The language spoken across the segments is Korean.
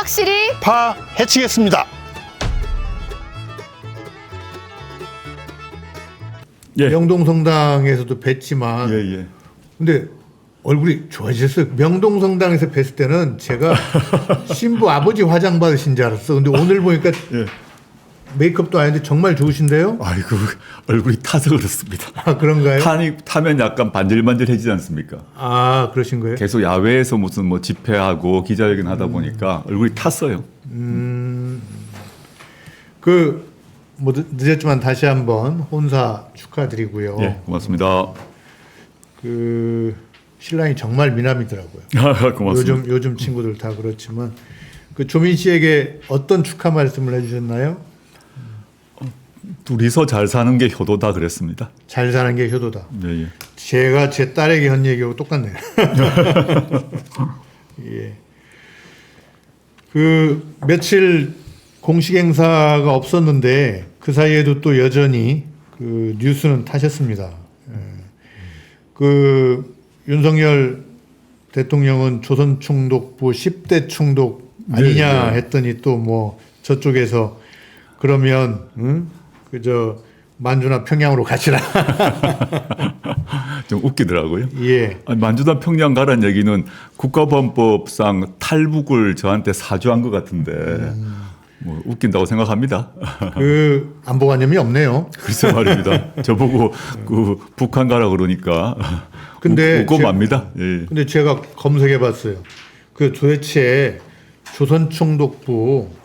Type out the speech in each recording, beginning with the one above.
확실히 파헤치겠습니다. 예. 명동성당에서도 뵀지만 예. 근데 얼굴이 좋아지셨어요. 명동성당에서 뵀을 때는 제가 신부 아버지 화장 받으신 줄 알았어. 근데 오늘 보니까 예. 메이크업도 아닌데 정말 좋으신데요? 아이고 얼굴이 타서 그렇습니다. 아, 그런가요? 타면 약간 반질반질해지지 않습니까? 아, 그러신 거예요? 계속 야외에서 무슨 뭐 집회하고 기자회견 하다 보니까 얼굴이 탔어요. 뭐 늦었지만 다시 한번 혼사 축하드리고요. 예, 고맙습니다. 신랑이 정말 미남이더라고요. 고맙습니다. 요즘 친구들 다 그렇지만 조민 씨에게 어떤 축하 말씀을 해주셨나요? 둘이서 잘 사는 게 효도다 그랬습니다. 잘 사는 게 효도다. 예. 제가 제 딸에게 한 얘기하고 똑같네요. 예. 며칠 공식 행사가 없었는데 그 사이에도 또 여전히 뉴스는 타셨습니다. 윤석열 대통령은 조선총독부 10대 총독 아니냐 했더니 또 뭐 저쪽에서 그러면 그저 만주나 평양으로 가시라. 좀 웃기더라고요. 예. 만주나 평양 가란 얘기는 국가보안법상 탈북을 저한테 사주한 것 같은데 뭐 웃긴다고 생각합니다. 안보관념이 없네요. 글쎄 말입니다. 저보고 북한 가라 그러니까 웃고 맙니다. 예. 근데 제가 검색해봤어요. 도대체 조선총독부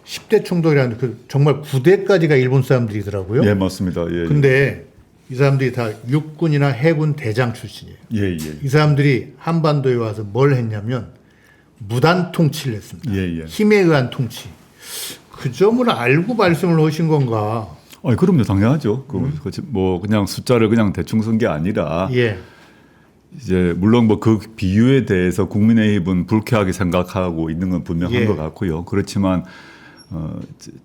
10대 총독이라는 정말 9대까지가 일본 사람들이더라고요. 예, 맞습니다. 예. 근데 이 사람들이 다 육군이나 해군 대장 출신이에요. 예. 이 사람들이 한반도에 와서 뭘 했냐면 무단 통치를 했습니다. 예. 힘에 의한 통치. 그 점을 알고 말씀을 하신 건가? 그럼요, 당연하죠. 뭐 그냥 숫자를 그냥 대충 쓴 게 아니라 예. 이제 물론 뭐 그 비유에 대해서 국민의힘은 불쾌하게 생각하고 있는 건 분명한 것 같고요. 그렇지만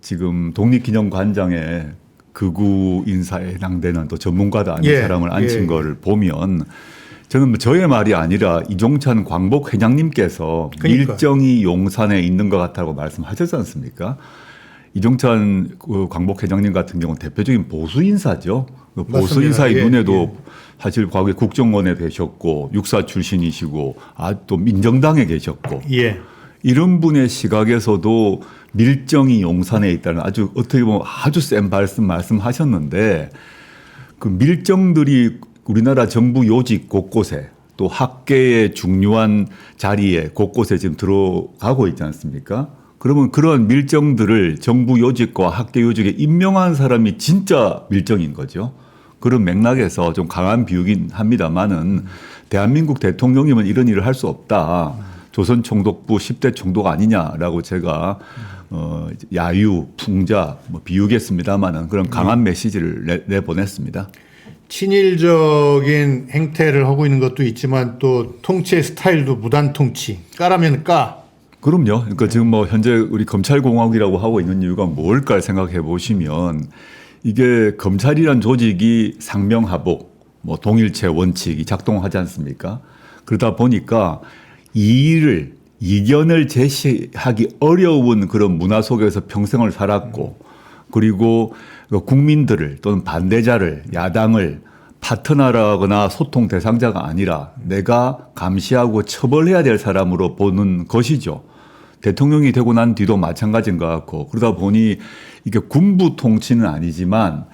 지금 독립기념관장에 극우 인사에 해당되는 또 전문가도 아닌 사람을 앉힌 걸 보면 저는 뭐 저의 말이 아니라 이종찬 광복 회장님께서 밀정이 용산에 있는 것 같다고 말씀하셨지 않습니까? 이종찬 광복 회장님 같은 경우는 대표적인 보수 인사죠. 보수 인사의 눈에도 사실 과거에 국정원에 계셨고 육사 출신이시고 또 민정당에 계셨고 이런 분의 시각에서도 밀정이 용산에 있다는 아주 어떻게 보면 아주 센 말씀하셨는데 그 밀정들이 우리나라 정부 요직 곳곳에 또 학계의 중요한 자리에 곳곳에 지금 들어가고 있지 않습니까? 그러면 그런 밀정들을 정부 요직과 학계 요직에 임명한 사람이 진짜 밀정인 거죠. 그런 맥락에서 좀 강한 비유긴 합니다만은 대한민국 대통령이면 이런 일을 할 수 없다. 조선 총독부 10대 총독 아니냐라고 제가 야유, 풍자 뭐 비유겠습니다만은 그런 강한 메시지를 내보냈습니다. 친일적인 행태를 하고 있는 것도 있지만 또 통치의 스타일도 무단 통치. 까라면 까. 그럼요. 그러니까 지금 뭐 현재 우리 검찰공화국이라고 하고 있는 이유가 뭘까 생각해 보시면 이게 검찰이란 조직이 상명하복, 뭐 동일체 원칙이 작동하지 않습니까? 그러다 보니까 이견을 제시하기 어려운 그런 문화 속에서 평생을 살았고 그리고 국민들을 또는 반대자를 야당을 파트너라거나 소통 대상자가 아니라 내가 감시하고 처벌해야 될 사람으로 보는 것이죠. 대통령이 되고 난 뒤도 마찬가지인 것 같고 그러다 보니 이게 군부 통치는 아니지만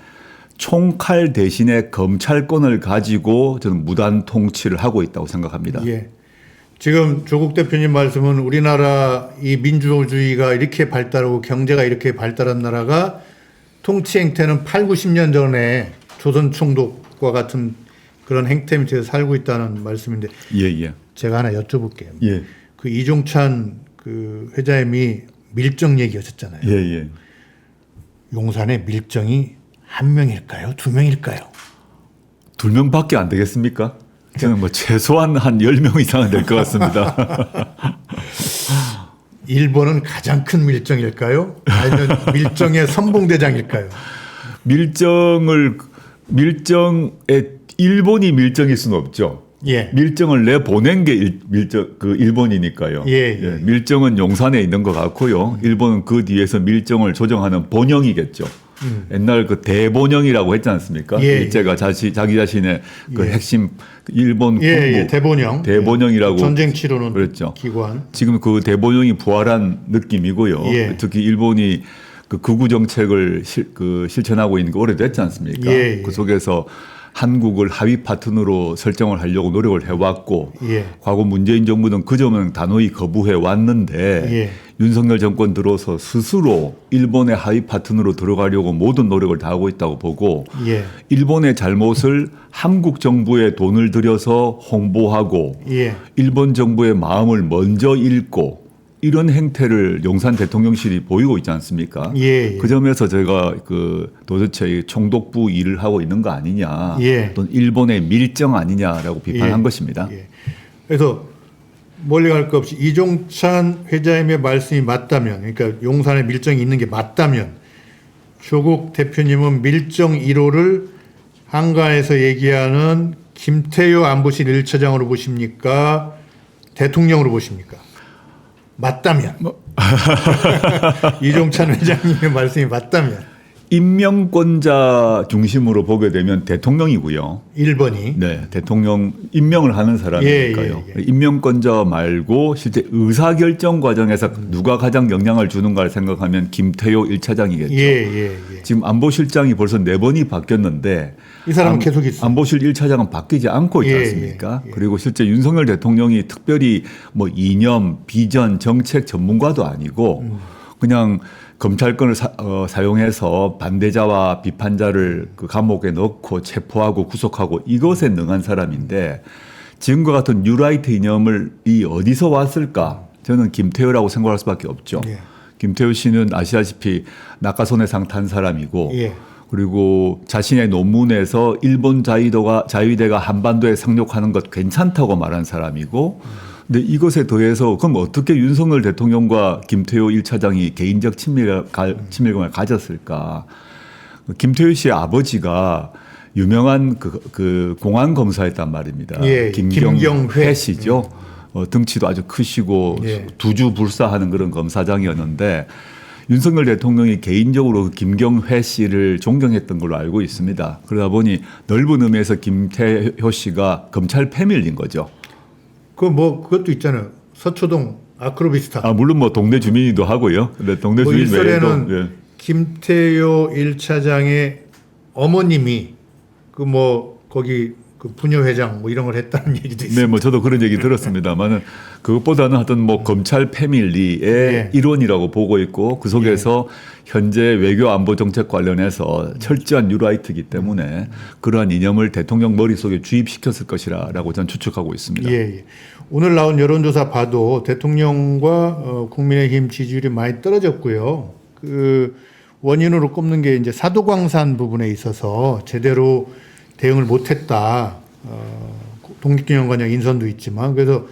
총칼 대신에 검찰권을 가지고 저는 무단 통치를 하고 있다고 생각합니다. 예. 지금 조국 대표님 말씀은 우리나라 이 민주주의가 이렇게 발달하고 경제가 이렇게 발달한 나라가 통치 행태는 8, 90년 전에 조선 총독과 같은 그런 행태 밑에서 살고 있다는 말씀인데 제가 하나 여쭤볼게요. 이종찬 회장님이 밀정 얘기하셨잖아요. 용산에 밀정이 한 명일까요? 두 명일까요? 2명밖에 안 되겠습니까? 저는 뭐 최소한 한 10명 이상은 될 것 같습니다. 일본은 가장 큰 밀정일까요? 아니면 밀정의 선봉대장일까요? 밀정에 일본이 밀정일 수는 없죠. 예. 밀정을 내보낸 게 일본이니까요. 예. 밀정은 용산에 있는 것 같고요. 일본은 그 뒤에서 밀정을 조정하는 본영이겠죠. 옛날 그 대본영이라고 했지 않습니까? 예. 일제가 자기 자신의 그 핵심 일본 군부 예. 대본영. 대본영이라고 전쟁 치르는 그랬죠. 기관. 지금 그 대본영이 부활한 느낌이고요. 예. 특히 일본이 그 극우 정책을 실천하고 있는 게 오래됐지 않습니까? 예. 그 속에서 한국을 하위 파트너로 설정을 하려고 노력을 해왔고 예. 과거 문재인 정부는 그 점은 단호히 거부해 왔는데 예. 윤석열 정권 들어서 스스로 일본의 하위 파트너로 들어가려고 모든 노력을 다하고 있다고 보고 예. 일본의 잘못을 한국 정부에 돈을 들여서 홍보하고 예. 일본 정부의 마음을 먼저 읽고 이런 행태를 용산 대통령실이 보이고 있지 않습니까? 예. 그 점에서 제가 도대체 이 총독부 일을 하고 있는 거 아니냐, 예. 또는 일본의 밀정 아니냐라고 비판한 예. 것입니다. 예. 그래서 멀리 갈 것 없이 이종찬 회장님의 말씀이 맞다면, 그러니까 용산에 밀정이 있는 게 맞다면, 조국 대표님은 밀정 1호를 한간에서 얘기하는 김태효 안보실 1차장으로 보십니까? 대통령으로 보십니까? 맞다면. 이종찬 회장님의 말씀이 맞다면. 임명권자 중심으로 보게 되면 대통령이고요. 1번이. 네, 대통령 임명을 하는 사람이니까요. 예. 임명권자 말고 실제 의사결정 과정에서 누가 가장 영향을 주는가를 생각하면 김태효 1차장이겠죠. 예. 지금 안보실장이 벌써 4번이 바뀌었는데 이 사람은 계속 있어요. 안보실 1차장은 바뀌지 않고 있지 않습니까? 그리고 실제 윤석열 대통령이 특별히 뭐 이념, 비전, 정책 전문가도 아니고 그냥 검찰권을 사용해서 반대자와 비판자를 그 감옥에 넣고 체포하고 구속하고 이것에 능한 사람인데 지금과 같은 뉴라이트 이념이 어디서 왔을까? 저는 김태효라고 생각할 수밖에 없죠. 예. 김태효 씨는 아시다시피 낙하손해 상 탄 사람이고 예. 그리고 자신의 논문에서 일본 자위대가 한반도에 상륙하는 것 괜찮다고 말한 사람이고 근데 이것에 더해서 그럼 어떻게 윤석열 대통령과 김태효 1차장이 개인적 친밀감을 가졌을까? 김태효 씨의 아버지가 유명한 그 공안 검사였단 말입니다. 예, 김경회 씨죠. 등치도 아주 크시고 예. 두주불사하는 그런 검사장이었는데 윤석열 대통령이 개인적으로 그 김경회 씨를 존경했던 걸로 알고 있습니다. 그러다 보니 넓은 의미에서 김태효 씨가 검찰 패밀리인 거죠. 그것도 있잖아요. 서초동 아크로비스타. 물론 뭐 동네 주민이기도 하고요. 근데 동네 주민 외에도 일설에는 김태효 1차장의 어머님이 거기 그 부녀회장 이런 걸 했다는 얘기도 있습니다. 네, 뭐 저도 그런 얘기 들었습니다만은 그것보다는 하여튼 뭐 검찰 패밀리의 예. 일원이라고 보고 있고 그 속에서 현재 외교 안보 정책 관련해서 철저한 뉴라이트이기 때문에 그러한 이념을 대통령 머릿속에 주입시켰을 것이라고 저는 추측하고 있습니다. 예. 오늘 나온 여론조사 봐도 대통령과 국민의힘 지지율이 많이 떨어졌고요. 그 원인으로 꼽는 게 이제 사도광산 부분에 있어서 제대로 대응을 못했다. 독립기념관장 인선도 있지만 그래서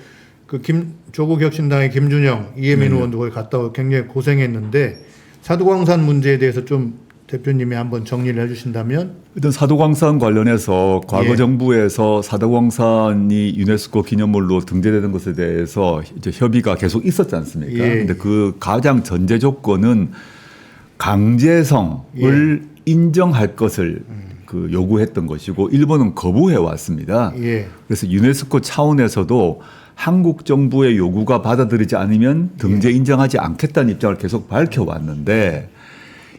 조국 혁신당의 김준영, 이혜민 의원도 거기 갔다 오고 굉장히 고생했는데 사도광산 문제에 대해서 좀 대표님이 한번 정리를 해주신다면. 일단 사도광산 관련해서 과거 예. 정부에서 사도광산이 유네스코 기념물로 등재되는 것에 대해서 이제 협의가 계속 있었지 않습니까? 그런데 그 가장 전제 조건은 강제성을 인정할 것을 요구했던 것이고 일본은 거부해 왔습니다. 예. 그래서 유네스코 차원에서도 한국 정부의 요구가 받아들이지 않으면 등재 인정하지 않겠다는 입장을 계속 밝혀왔는데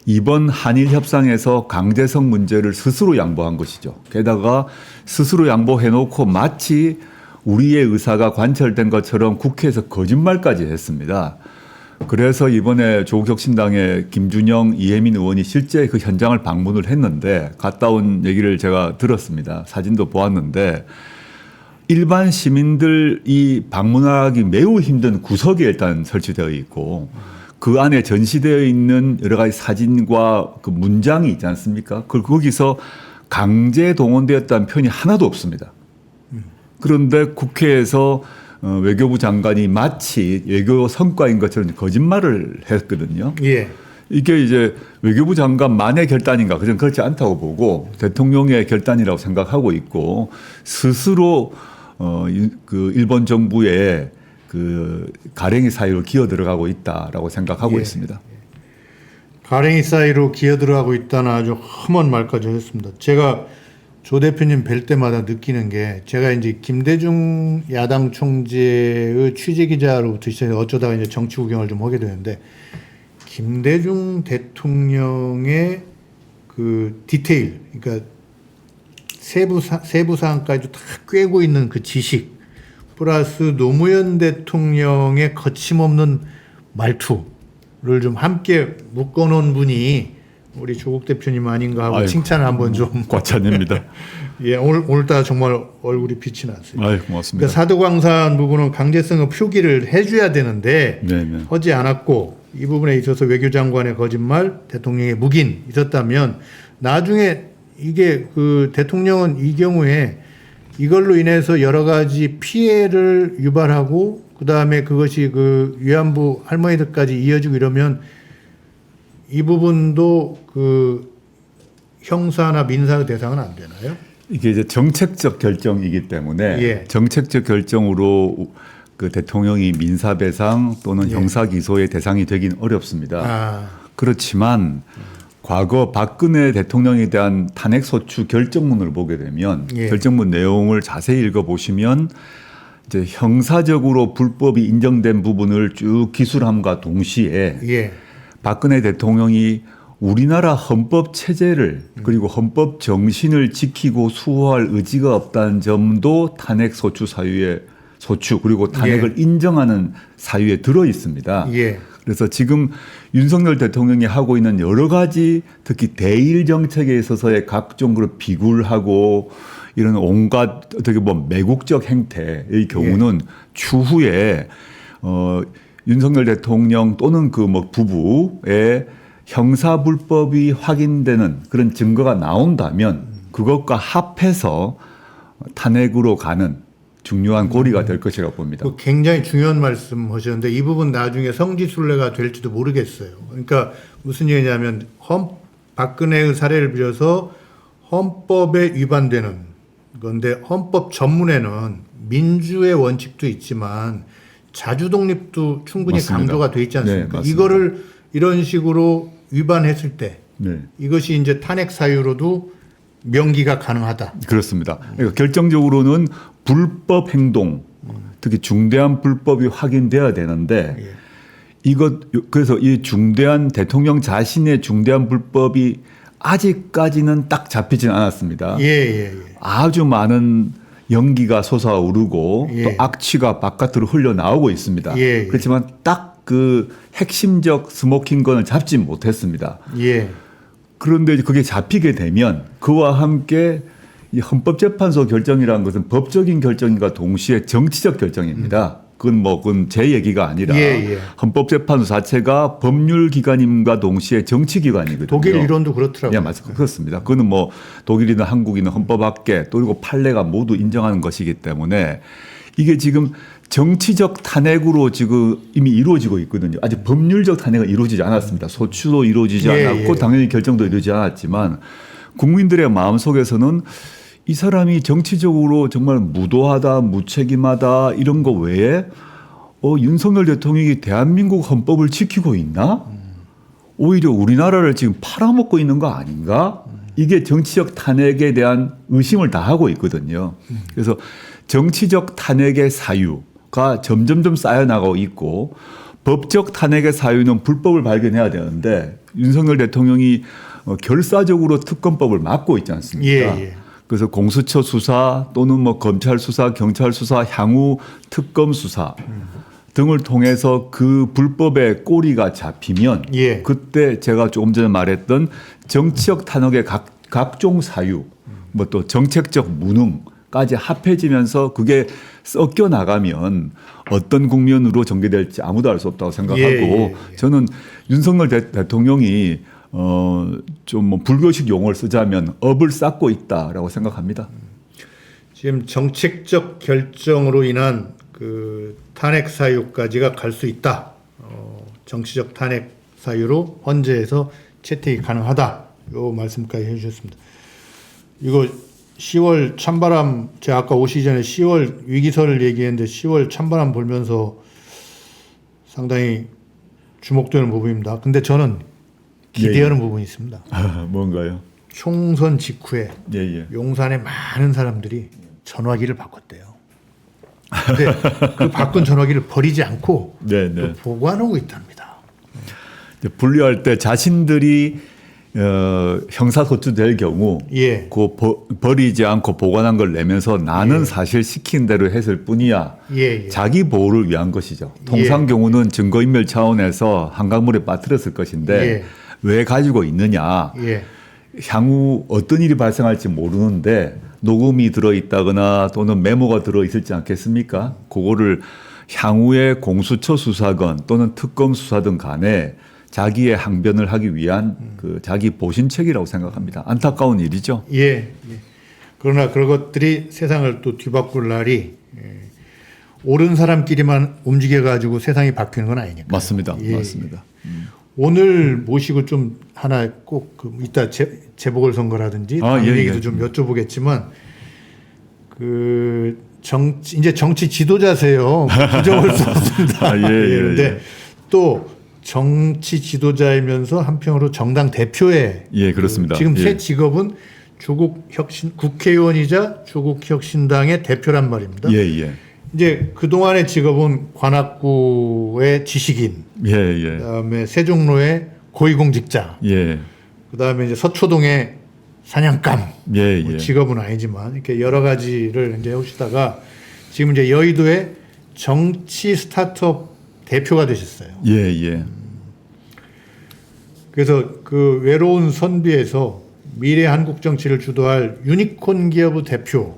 이번 한일 협상에서 강제성 문제를 스스로 양보한 것이죠. 게다가 스스로 양보해놓고 마치 우리의 의사가 관철된 것처럼 국회에서 거짓말까지 했습니다. 그래서 이번에 조국혁신당의 김준영, 이혜민 의원이 실제 그 현장을 방문을 했는데 갔다 온 얘기를 제가 들었습니다. 사진도 보았는데 일반 시민들이 방문하기 매우 힘든 구석에 일단 설치되어 있고 그 안에 전시되어 있는 여러 가지 사진과 그 문장이 있지 않습니까? 거기서 강제 동원되었다는 표현이 하나도 없습니다. 그런데 국회에서 외교부 장관이 마치 외교 성과인 것처럼 거짓말을 했거든요. 예. 이게 이제 외교부 장관만의 결단인가? 그전 그렇지 않다고 보고 대통령의 결단이라고 생각하고 있고 스스로 그 일본 정부의 그 가랭이 사유로 기어 들어가고 있다라고 생각하고 예. 있습니다. 가랭이 사이로 기어들어가고 있다는 아주 험한 말까지 하셨습니다. 제가 조 대표님 뵐 때마다 느끼는 게 제가 이제 김대중 야당 총재의 취재 기자로부터 시작해서 어쩌다가 이제 정치 구경을 좀 하게 되는데 김대중 대통령의 그 디테일, 그러니까 세부 사항까지 다 꿰고 있는 그 지식 플러스 노무현 대통령의 거침없는 말투를 좀 함께 묶어놓은 분이 우리 조국 대표님 아닌가 하고 아이고, 칭찬을 한번 좀. 과찬입니다. 예, 오늘따라 정말 얼굴이 빛이 났어요. 아유, 고맙습니다. 그러니까 사도광산 부분은 강제성의 표기를 해줘야 되는데 네네. 하지 않았고 이 부분에 있어서 외교장관의 거짓말, 대통령의 묵인 있었다면 나중에 이게 그 대통령은 이 경우에 이걸로 인해서 여러 가지 피해를 유발하고 그 다음에 그것이 그 위안부 할머니들까지 이어지고 이러면 이 부분도 그 형사나 민사의 대상은 안 되나요? 이게 이제 정책적 결정이기 때문에 예. 정책적 결정으로 그 대통령이 민사배상 또는 예. 형사기소의 대상이 되긴 어렵습니다. 아, 그렇지만 과거 박근혜 대통령에 대한 탄핵소추 결정문을 보게 되면 예. 결정문 내용을 자세히 읽어보시면 이제 형사적으로 불법이 인정된 부분을 쭉 기술함과 동시에 예, 박근혜 대통령이 우리나라 헌법 체제를 그리고 헌법 정신을 지키고 수호할 의지가 없다는 점도 탄핵 소추 사유에 소추 그리고 탄핵을 인정하는 사유에 들어 있습니다. 예, 그래서 지금 윤석열 대통령이 하고 있는 여러 가지 특히 대일 정책에 있어서의 각종 그런 비굴하고 이런 온갖 어떻게 보면 매국적 행태의 경우는 추후에 윤석열 대통령 또는 그 뭐 부부의 형사 불법이 확인되는 그런 증거가 나온다면 그것과 합해서 탄핵으로 가는 중요한 고리가 될 것이라고 봅니다. 그 굉장히 중요한 말씀 하셨는데 이 부분 나중에 성지순례가 될지도 모르겠어요. 그러니까 무슨 얘기냐면 박근혜의 사례를 빌어서 헌법에 위반되는 건데 헌법 전문에는 민주의 원칙도 있지만 자주 독립도 충분히 맞습니다. 강조가 돼 있지 않습니까? 네, 맞습니다. 이거를 이런 식으로 위반했을 때 네. 이것이 이제 탄핵 사유로도 명기가 가능하다. 그렇습니다. 그러니까 결정적으로는 불법 행동, 특히 중대한 불법이 확인돼야 되는데 그래서 이 중대한 대통령 자신의 중대한 불법이 아직까지는 딱 잡히진 않았습니다. 예, 예, 예. 아주 많은 연기가 솟아오르고 예. 또 악취가 바깥으로 흘러나오고 있습니다. 예, 예. 그렇지만 딱 그 핵심적 스모킹건을 잡지 못했습니다. 예. 그런데 그게 잡히게 되면 그와 함께 이 헌법재판소 결정이라는 것은 법적인 결정과 동시에 정치적 결정입니다. 그건 제 얘기가 아니라 예. 헌법재판소 자체가 법률기관임과 동시에 정치기관이거든요. 독일 이론도 그렇더라고요. 예, 맞습니다. 그렇습니다. 그거는 뭐 독일이든 한국이든 헌법학계 또 그리고 판례가 모두 인정하는 것이기 때문에 이게 지금 정치적 탄핵으로 지금 이미 이루어지고 있거든요. 아직 법률적 탄핵은 이루어지지 않았습니다. 소추도 이루어지지 않았고 당연히 결정도 이루어지지 않았지만 국민들의 마음속에서는 이 사람이 정치적으로 정말 무도하다, 무책임하다 이런 거 외에 윤석열 대통령이 대한민국 헌법을 지키고 있나? 오히려 우리나라를 지금 팔아먹고 있는 거 아닌가? 이게 정치적 탄핵에 대한 의심을 다 하고 있거든요. 그래서 정치적 탄핵의 사유가 점점점 쌓여나가고 있고 법적 탄핵의 사유는 불법을 발견해야 되는데 윤석열 대통령이 결사적으로 특검법을 막고 있지 않습니까? 예. 그래서 공수처 수사 또는 뭐 검찰 수사, 경찰 수사, 향후 특검 수사 등을 통해서 그 불법의 꼬리가 잡히면 그때 제가 조금 전에 말했던 정치적 탄핵의 각종 사유, 뭐 또 정책적 무능까지 합해지면서 그게 섞여 나가면 어떤 국면으로 전개될지 아무도 알 수 없다고 생각하고 저는 윤석열 대통령이 좀 뭐 불교식 용어를 쓰자면 업을 쌓고 있다라고 생각합니다. 지금 정책적 결정으로 인한 그 탄핵 사유까지가 갈 수 있다. 정치적 탄핵 사유로 헌재에서 채택이 가능하다. 요 말씀까지 해주셨습니다. 이거 10월 찬바람, 제가 아까 오시기 전에 10월 위기설을 얘기했는데 10월 찬바람 불면서 상당히 주목되는 부분입니다. 근데 저는 기대하는 부분이 있습니다. 뭔가요? 총선 직후에 예. 용산의 많은 사람들이 전화기를 바꿨대요. 근데 그 바꾼 전화기를 버리지 않고 네. 또 보관하고 있답니다. 이제 분류할 때 자신들이 형사소추될 경우 예. 그 버리지 않고 보관한 걸 내면서 나는 사실 시킨 대로 했을 뿐이야. 예. 자기 보호를 위한 것이죠. 통상 경우는 증거인멸 차원에서 한강물에 빠뜨렸을 것인데 왜 가지고 있느냐. 예. 향후 어떤 일이 발생할지 모르는데 녹음이 들어있다거나 또는 메모가 들어있을지 않겠습니까? 그거를 향후에 공수처 수사건 또는 특검 수사든 간에 자기의 항변을 하기 위한 그 자기 보신책이라고 생각합니다. 안타까운 일이죠. 예. 그러나 그런 것들이 세상을 또 뒤바꿀 날이 옳은 사람끼리만 움직여가지고 세상이 바뀌는 건 아니니까. 맞습니다. 맞습니다. 오늘 모시고 좀 하나 꼭 이따 재보궐선거라든지 다른 얘기도 좀 여쭤보겠지만 이제 정치 지도자세요. 부정할 수 없습니다. 그런데 또 정치 지도자이면서 한편으로 정당 대표의 그렇습니다. 지금 새 직업은 국회의원이자 조국혁신당의 대표란 말입니다. 이제 그동안의 직업은 관악구의 지식인, 그다음에 세종로의 고위공직자, 그다음에 이제 서초동의 사냥감, 뭐 직업은 아니지만 이렇게 여러 가지를 이제 하시다가 지금 이제 여의도의 정치 스타트업 대표가 되셨어요. 그래서 그 외로운 선비에서 미래 한국 정치를 주도할 유니콘 기업의 대표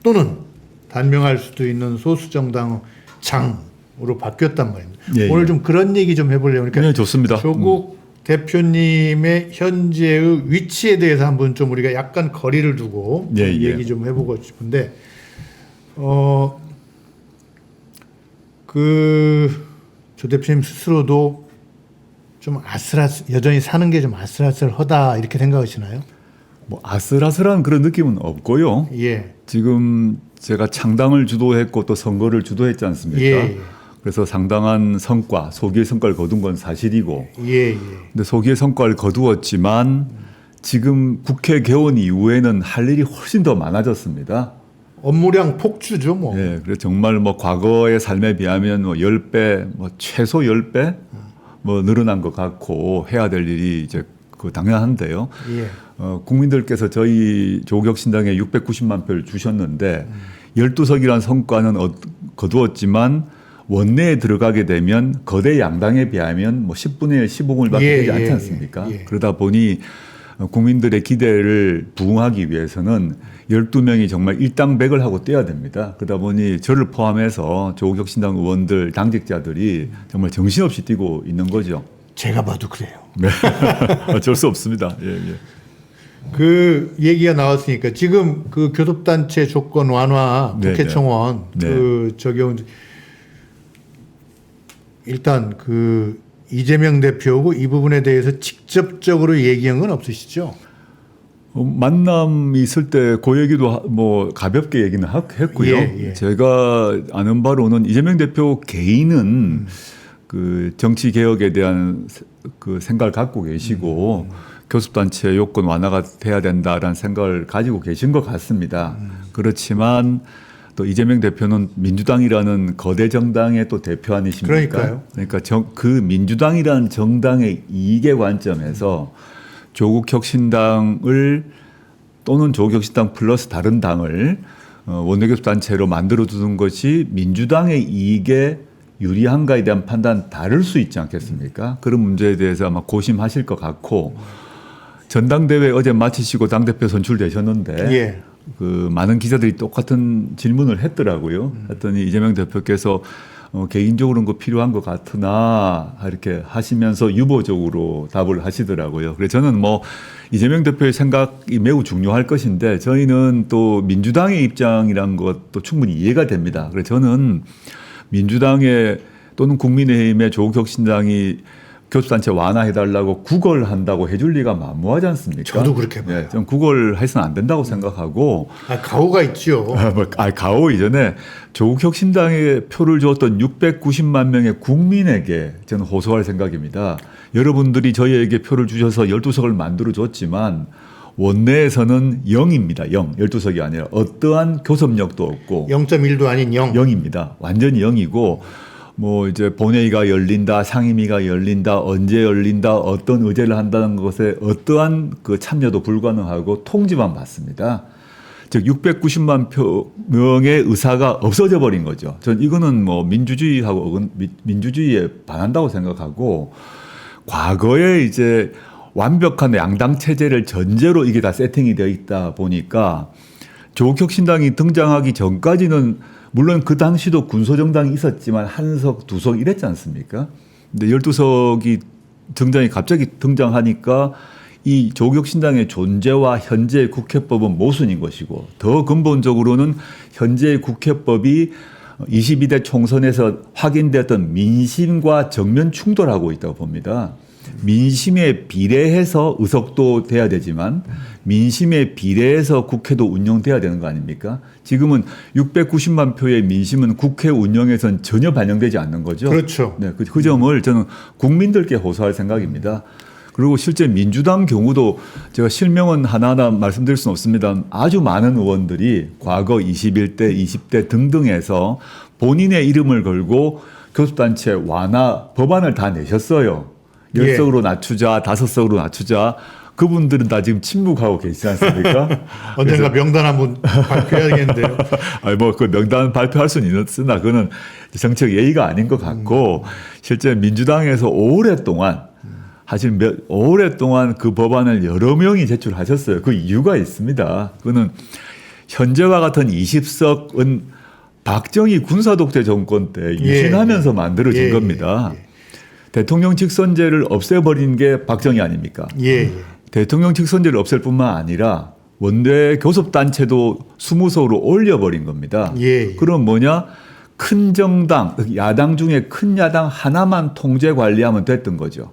또는 단명할 수도 있는 소수 정당 장으로 바뀌었단 말입니다. 오늘 좀 그런 얘기 좀 해보려고. 그러니까 좋습니다. 조국 대표님의 현재의 위치에 대해서 한번 좀 우리가 약간 거리를 두고 얘기 좀 해보고 싶은데, 조 대표님 스스로도 좀 여전히 사는 게 좀 아슬아슬하다 이렇게 생각하시나요? 뭐 아슬아슬한 그런 느낌은 없고요. 지금 제가 창당을 주도했고 또 선거를 주도했지 않습니까? 그래서 상당한 성과, 소기의 성과를 거둔 건 사실이고, 근데 소기의 성과를 거두었지만 지금 국회 개원 이후에는 할 일이 훨씬 더 많아졌습니다. 업무량 폭주죠, 뭐. 그래서 정말 뭐 과거의 삶에 비하면 뭐 10배, 뭐 최소 10배 뭐 늘어난 것 같고 해야 될 일이 이제 그 당연한데요. 국민들께서 저희 조국혁신당에 690만 표를 주셨는데 12석이라는 성과는 거두었지만 원내에 들어가게 되면 거대 양당에 비하면 뭐 10분의 1, 15분밖에 되지 않지 않습니까? 그러다 보니 국민들의 기대를 부응하기 위해서는 12명이 정말 일당백을 하고 뛰어야 됩니다. 그러다 보니 저를 포함해서 조국혁신당 의원들, 당직자들이 정말 정신없이 뛰고 있는 거죠. 제가 봐도 그래요. 어쩔 수 없습니다. 그 얘기가 나왔으니까 지금 그 교섭단체 조건 완화 국회청원 그 적용 일단 그 이재명 대표고 이 부분에 대해서 직접적으로 얘기한 건 없으시죠? 만남이 있을 때 그 얘기도 뭐 가볍게 얘기는 했고요. 제가 아는 바로는 이재명 대표 개인은 그 정치 개혁에 대한 그 생각을 갖고 계시고 교섭단체 요건 완화가 돼야 된다라는 생각을 가지고 계신 것 같습니다. 그렇지만 또 이재명 대표는 민주당이라는 거대 정당의 또 대표 아니십니까? 그러니까 그 민주당이라는 정당의 이익의 관점에서 조국혁신당을 또는 조국혁신당 플러스 다른 당을 원내교섭단체로 만들어두는 것이 민주당의 이익에 유리한가에 대한 판단 다를 수 있지 않겠습니까? 그런 문제에 대해서 아마 고심하실 것 같고 전당대회 어제 마치시고 당대표 선출되셨는데 그 많은 기자들이 똑같은 질문을 했더라고요. 했더니 이재명 대표께서 개인적으로는 그 필요한 것 같으나 이렇게 하시면서 유보적으로 답을 하시더라고요. 그래서 저는 뭐 이재명 대표의 생각이 매우 중요할 것인데 저희는 또 민주당의 입장이란 것도 충분히 이해가 됩니다. 그래서 저는 민주당의 또는 국민의힘의 조국혁신당이 교섭단체 완화해달라고 구걸한다고 해줄 리가 만무하지 않습니까? 저도 그렇게 봐요. 네, 좀 구걸해서는 안 된다고 생각하고 가오가 있죠. 가오 이전에 조국혁신당에 표를 줬던 690만 명의 국민에게 저는 호소할 생각입니다. 여러분들이 저희에게 표를 주셔서 12석을 만들어줬지만 원내에서는 0입니다. 0. 12석이 아니라 어떠한 교섭력도 없고 0.1도 아닌 0. 0입니다. 완전히 0이고 뭐 이제 본회의가 열린다, 상임위가 열린다, 언제 열린다, 어떤 의제를 한다는 것에 어떠한 그 참여도 불가능하고 통지만 받습니다. 즉 690만 명의 의사가 없어져 버린 거죠. 전 이거는 뭐 민주주의에 반한다고 생각하고 과거에 이제 완벽한 양당 체제를 전제로 이게 다 세팅이 되어 있다 보니까 조국혁신당이 등장하기 전까지는 물론 그 당시도 군소정당이 있었지만 한 석, 두 석 이랬지 않습니까? 근데 12석이 갑자기 등장하니까 이 조국혁신당의 존재와 현재의 국회법은 모순인 것이고 더 근본적으로는 현재의 국회법이 22대 총선에서 확인되었던 민심과 정면 충돌하고 있다고 봅니다. 민심에 비례해서 의석도 돼야 되지만 민심에 비례해서 국회도 운영돼야 되는 거 아닙니까? 지금은 690만 표의 민심은 국회 운영에선 전혀 반영되지 않는 거죠. 그렇죠. 네, 그 점을 저는 국민들께 호소할 생각입니다. 그리고 실제 민주당 경우도 제가 실명은 하나하나 말씀드릴 수는 없습니다. 아주 많은 의원들이 과거 21대, 20대 등등에서 본인의 이름을 걸고 교섭단체 완화 법안을 다 내셨어요. 10석으로 낮추자, 5석으로 낮추자. 그분들은 다 지금 침묵하고 계시지 않습니까? 언젠가 명단 한번 발표해야겠는데요. 아니 그 명단 발표할 수는 있으나 그거는 정책 예의가 아닌 것 같고 실제 민주당에서 오랫동안 그 법안을 여러 명이 제출하셨어요. 그 이유가 있습니다. 그거는 현재와 같은 20석은 박정희 군사독재 정권 때 유신하면서 만들어진 겁니다. 대통령 직선제를 없애버린 게 박정희 아닙니까? 대통령 직선제를 없앨 뿐만 아니라 원내 교섭단체도 20석으로 올려버린 겁니다. 그럼 뭐냐? 큰 정당, 야당 중에 큰 야당 하나만 통제 관리하면 됐던 거죠.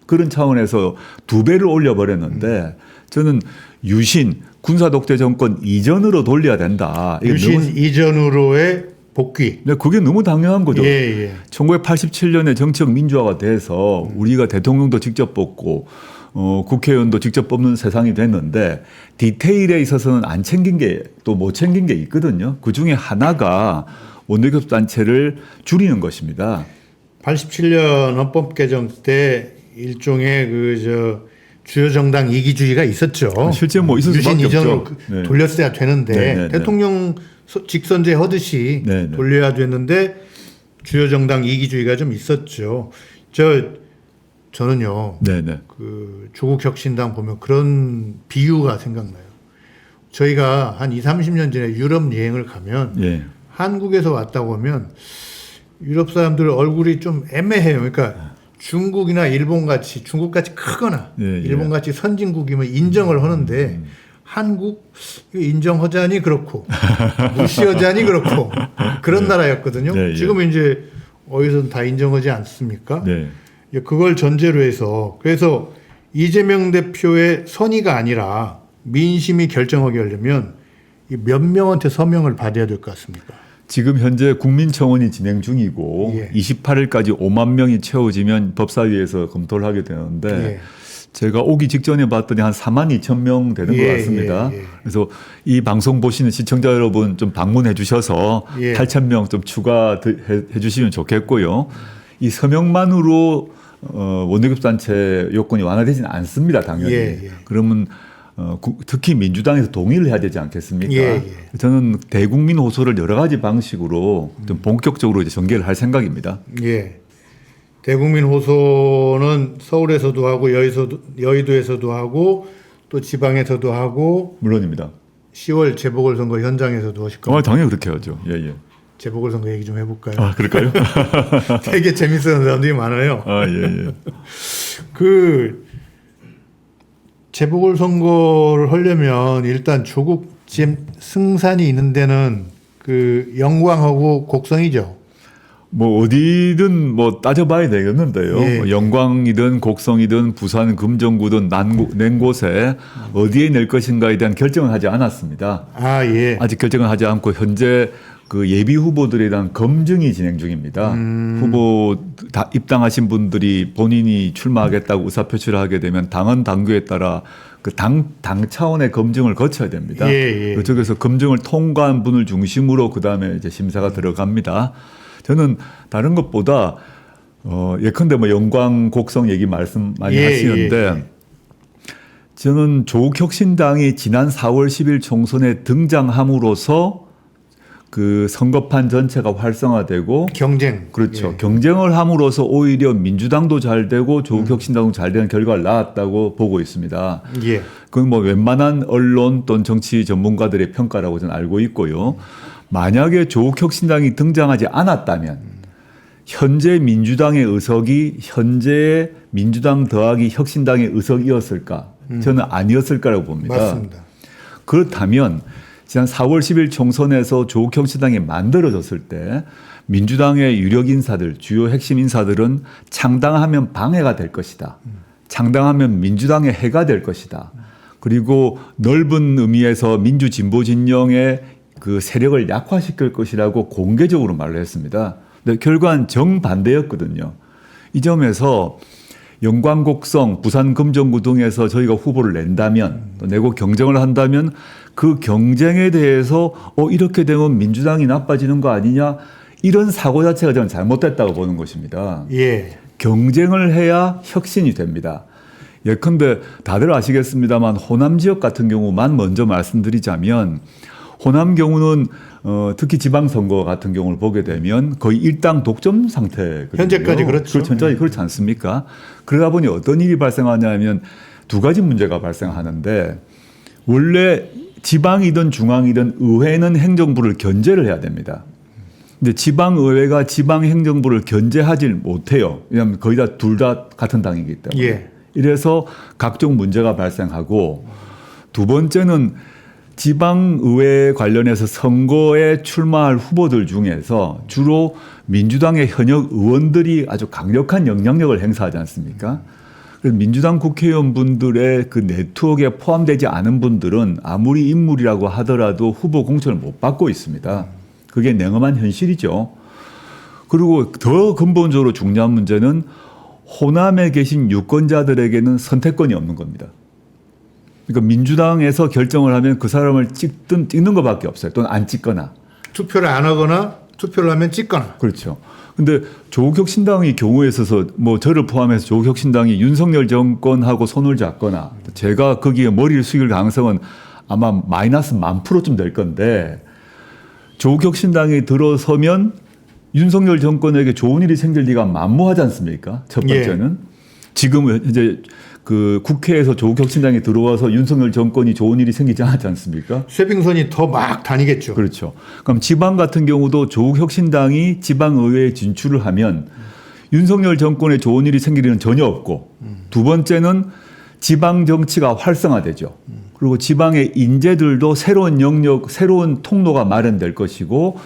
그런 차원에서 2배를 올려버렸는데 저는 유신, 군사독재 정권 이전으로 돌려야 된다. 유신 이전으로의 복귀. 네, 그게 너무 당연한 거죠. 1987년에 정치적 민주화가 돼서 우리가 대통령도 직접 뽑고 국회의원도 직접 뽑는 세상이 됐는데 디테일에 있어서는 안 챙긴 게 또 못 챙긴 게 있거든요. 그 중에 하나가 원내교섭단체를 줄이는 것입니다. 87년 헌법 개정 때 일종의 주요 정당 이기주의가 있었죠. 실제 뭐 있을 수밖에 유신 이전으로 네. 돌렸어야 되는데 대통령 직선제 하듯이 돌려야 되는데 주요 정당 이기주의가 좀 있었죠. 저는요. 그 조국 혁신당 보면 그런 비유가 생각나요. 저희가 한 20, 30년 전에 유럽 여행을 가면 한국에서 왔다고 하면 유럽 사람들 얼굴이 좀 애매해요. 그러니까 중국이나 일본같이 중국같이 크거나 일본같이 선진국이면 인정을 하는데 한국 인정하자니 그렇고 무시하자니 그렇고 그런 나라였거든요. 지금 이제 어디서는 다 인정하지 않습니까? 그걸 전제로 해서 그래서 이재명 대표의 선의가 아니라 민심이 결정하게 하려면 몇 명한테 서명을 받아야 될 것 같습니까? 지금 현재 국민청원이 진행 중이고 28일까지 5만 명이 채워지면 법사위에서 검토를 하게 되는데 제가 오기 직전에 봤더니 한 4만 2천 명 되는 것 같습니다. 그래서 이 방송 보시는 시청자 여러분 좀 방문해 주셔서 8천 명 좀 추가해 주시면 좋겠고요. 이 서명만으로 원내교섭단체 요건이 완화되지는 않습니다. 당연히. 그러면 특히 민주당에서 동의를 해야 되지 않겠습니까? 저는 대국민 호소를 여러 가지 방식으로 좀 본격적으로 이제 전개를 할 생각입니다. 대국민 호소는 서울에서도 하고 여의도에서도 하고 또 지방에서도 하고 물론입니다. 10월 재보궐선거 현장에서도 하실 겁니다. 당연히 그렇게 하죠. 재보궐선거 얘기 좀 해볼까요? 그럴까요? 되게 재밌어하는 사람들이 많아요. 그 재보궐선거를 하려면 일단 조국 지금 승산이 있는 데는 그 영광하고 곡성이죠. 뭐 어디든 뭐 따져봐야 되겠는데요. 예. 뭐 영광이든 곡성이든 부산 금정구든 낸 곳에 어디에 낼 것인가에 대한 결정을 하지 않았습니다. 아, 예. 아직 결정을 하지 않고 현재 그 예비 후보들에 대한 검증이 진행 중입니다. 후보 다 입당하신 분들이 본인이 출마하겠다고 의사표시를 하게 되면 당헌 당규에 따라 그 당 차원의 검증을 거쳐야 됩니다. 예, 예. 그쪽에서 검증을 통과한 분을 중심으로 그 다음에 이제 심사가 들어갑니다. 저는 다른 것보다 예컨대 뭐 영광 곡성 얘기 말씀 많이 예, 하시는데 예. 저는 조국혁신당이 지난 4월 10일 총선에 등장함으로써 그 선거판 전체가 활성화되고 경쟁. 그렇죠. 예. 경쟁을 함으로써 오히려 민주당도 잘 되고 조국혁신당도 잘 되는 결과를 낳았다고 보고 있습니다. 예. 그건 뭐 웬만한 언론 또는 정치 전문가들의 평가라고 저는 알고 있고요. 만약에 조국혁신당이 등장하지 않았다면 현재 민주당의 의석이 현재의 민주당 더하기 혁신당의 의석이었을까? 저는 아니었을 거라고 봅니다. 맞습니다. 그렇다면 지난 4월 10일 총선에서 조국혁신당이 만들어졌을 때 민주당의 유력 인사들, 주요 핵심 인사들은 창당하면 방해가 될 것이다. 창당하면 민주당의 해가 될 것이다. 그리고 넓은 의미에서 민주진보 진영의 그 세력을 약화시킬 것이라고 공개적으로 말을 했습니다. 근데 결과는 정반대였거든요. 이 점에서 영광 곡성, 부산 금정구 등에서 저희가 후보를 낸다면 또 내고 경쟁을 한다면 그 경쟁에 대해서 이렇게 되면 민주당이 나빠지는 거 아니냐 이런 사고 자체가 저는 잘못됐다고 보는 것입니다. 예. 경쟁을 해야 혁신이 됩니다. 예컨대 다들 아시겠습니다만 호남 지역 같은 경우만 먼저 말씀드리자면 호남 경우는 특히 지방선거 같은 경우를 보게 되면 거의 일당 독점 상태거든요. 현재까지 그렇죠. 현재까지 그렇지 않습니까? 그러다 보니 어떤 일이 발생하냐면 두 가지 문제가 발생하는데 원래 지방이든 중앙이든 의회는 행정부를 견제를 해야 됩니다. 근데 지방의회가 지방행정부를 견제하지 못해요. 왜냐하면 거의 다 둘 다 같은 당이기 때문에. 예. 이래서 각종 문제가 발생하고 두 번째는 지방의회 관련해서 선거에 출마할 후보들 중에서 주로 민주당의 현역 의원들이 아주 강력한 영향력을 행사하지 않습니까? 그래서 민주당 국회의원분들의 그 네트워크에 포함되지 않은 분들은 아무리 인물이라고 하더라도 후보 공천을 못 받고 있습니다. 그게 냉엄한 현실이죠. 그리고 더 근본적으로 중요한 문제는 호남에 계신 유권자들에게는 선택권이 없는 겁니다. 그러니까 민주당에서 결정을 하면 그 사람을 찍는 것밖에 없어요. 또는 안 찍거나. 투표를 안 하거나 투표를 하면 찍거나. 그렇죠. 근데 조국혁신당의 경우에 있어서 뭐 저를 포함해서 조국혁신당이 윤석열 정권하고 손을 잡거나 제가 거기에 머리를 숙일 가능성은 아마 마이너스 10,000%쯤 될 건데 조국혁신당이 들어서면 윤석열 정권에게 좋은 일이 생길 리가 만무하지 않습니까? 첫 번째는. 지금은 이제 그 국회에서 조국혁신당이 들어와서 윤석열 정권이 좋은 일이 생기지 않지 않습니까? 쇄빙선이 더 막 다니겠죠. 그렇죠. 그럼 지방 같은 경우도 조국혁신당이 지방의회에 진출을 하면 윤석열 정권에 좋은 일이 생길 일은 전혀 없고 두 번째는 지방 정치가 활성화되죠. 그리고 지방의 인재들도 새로운 영역, 새로운 통로가 마련될 것이고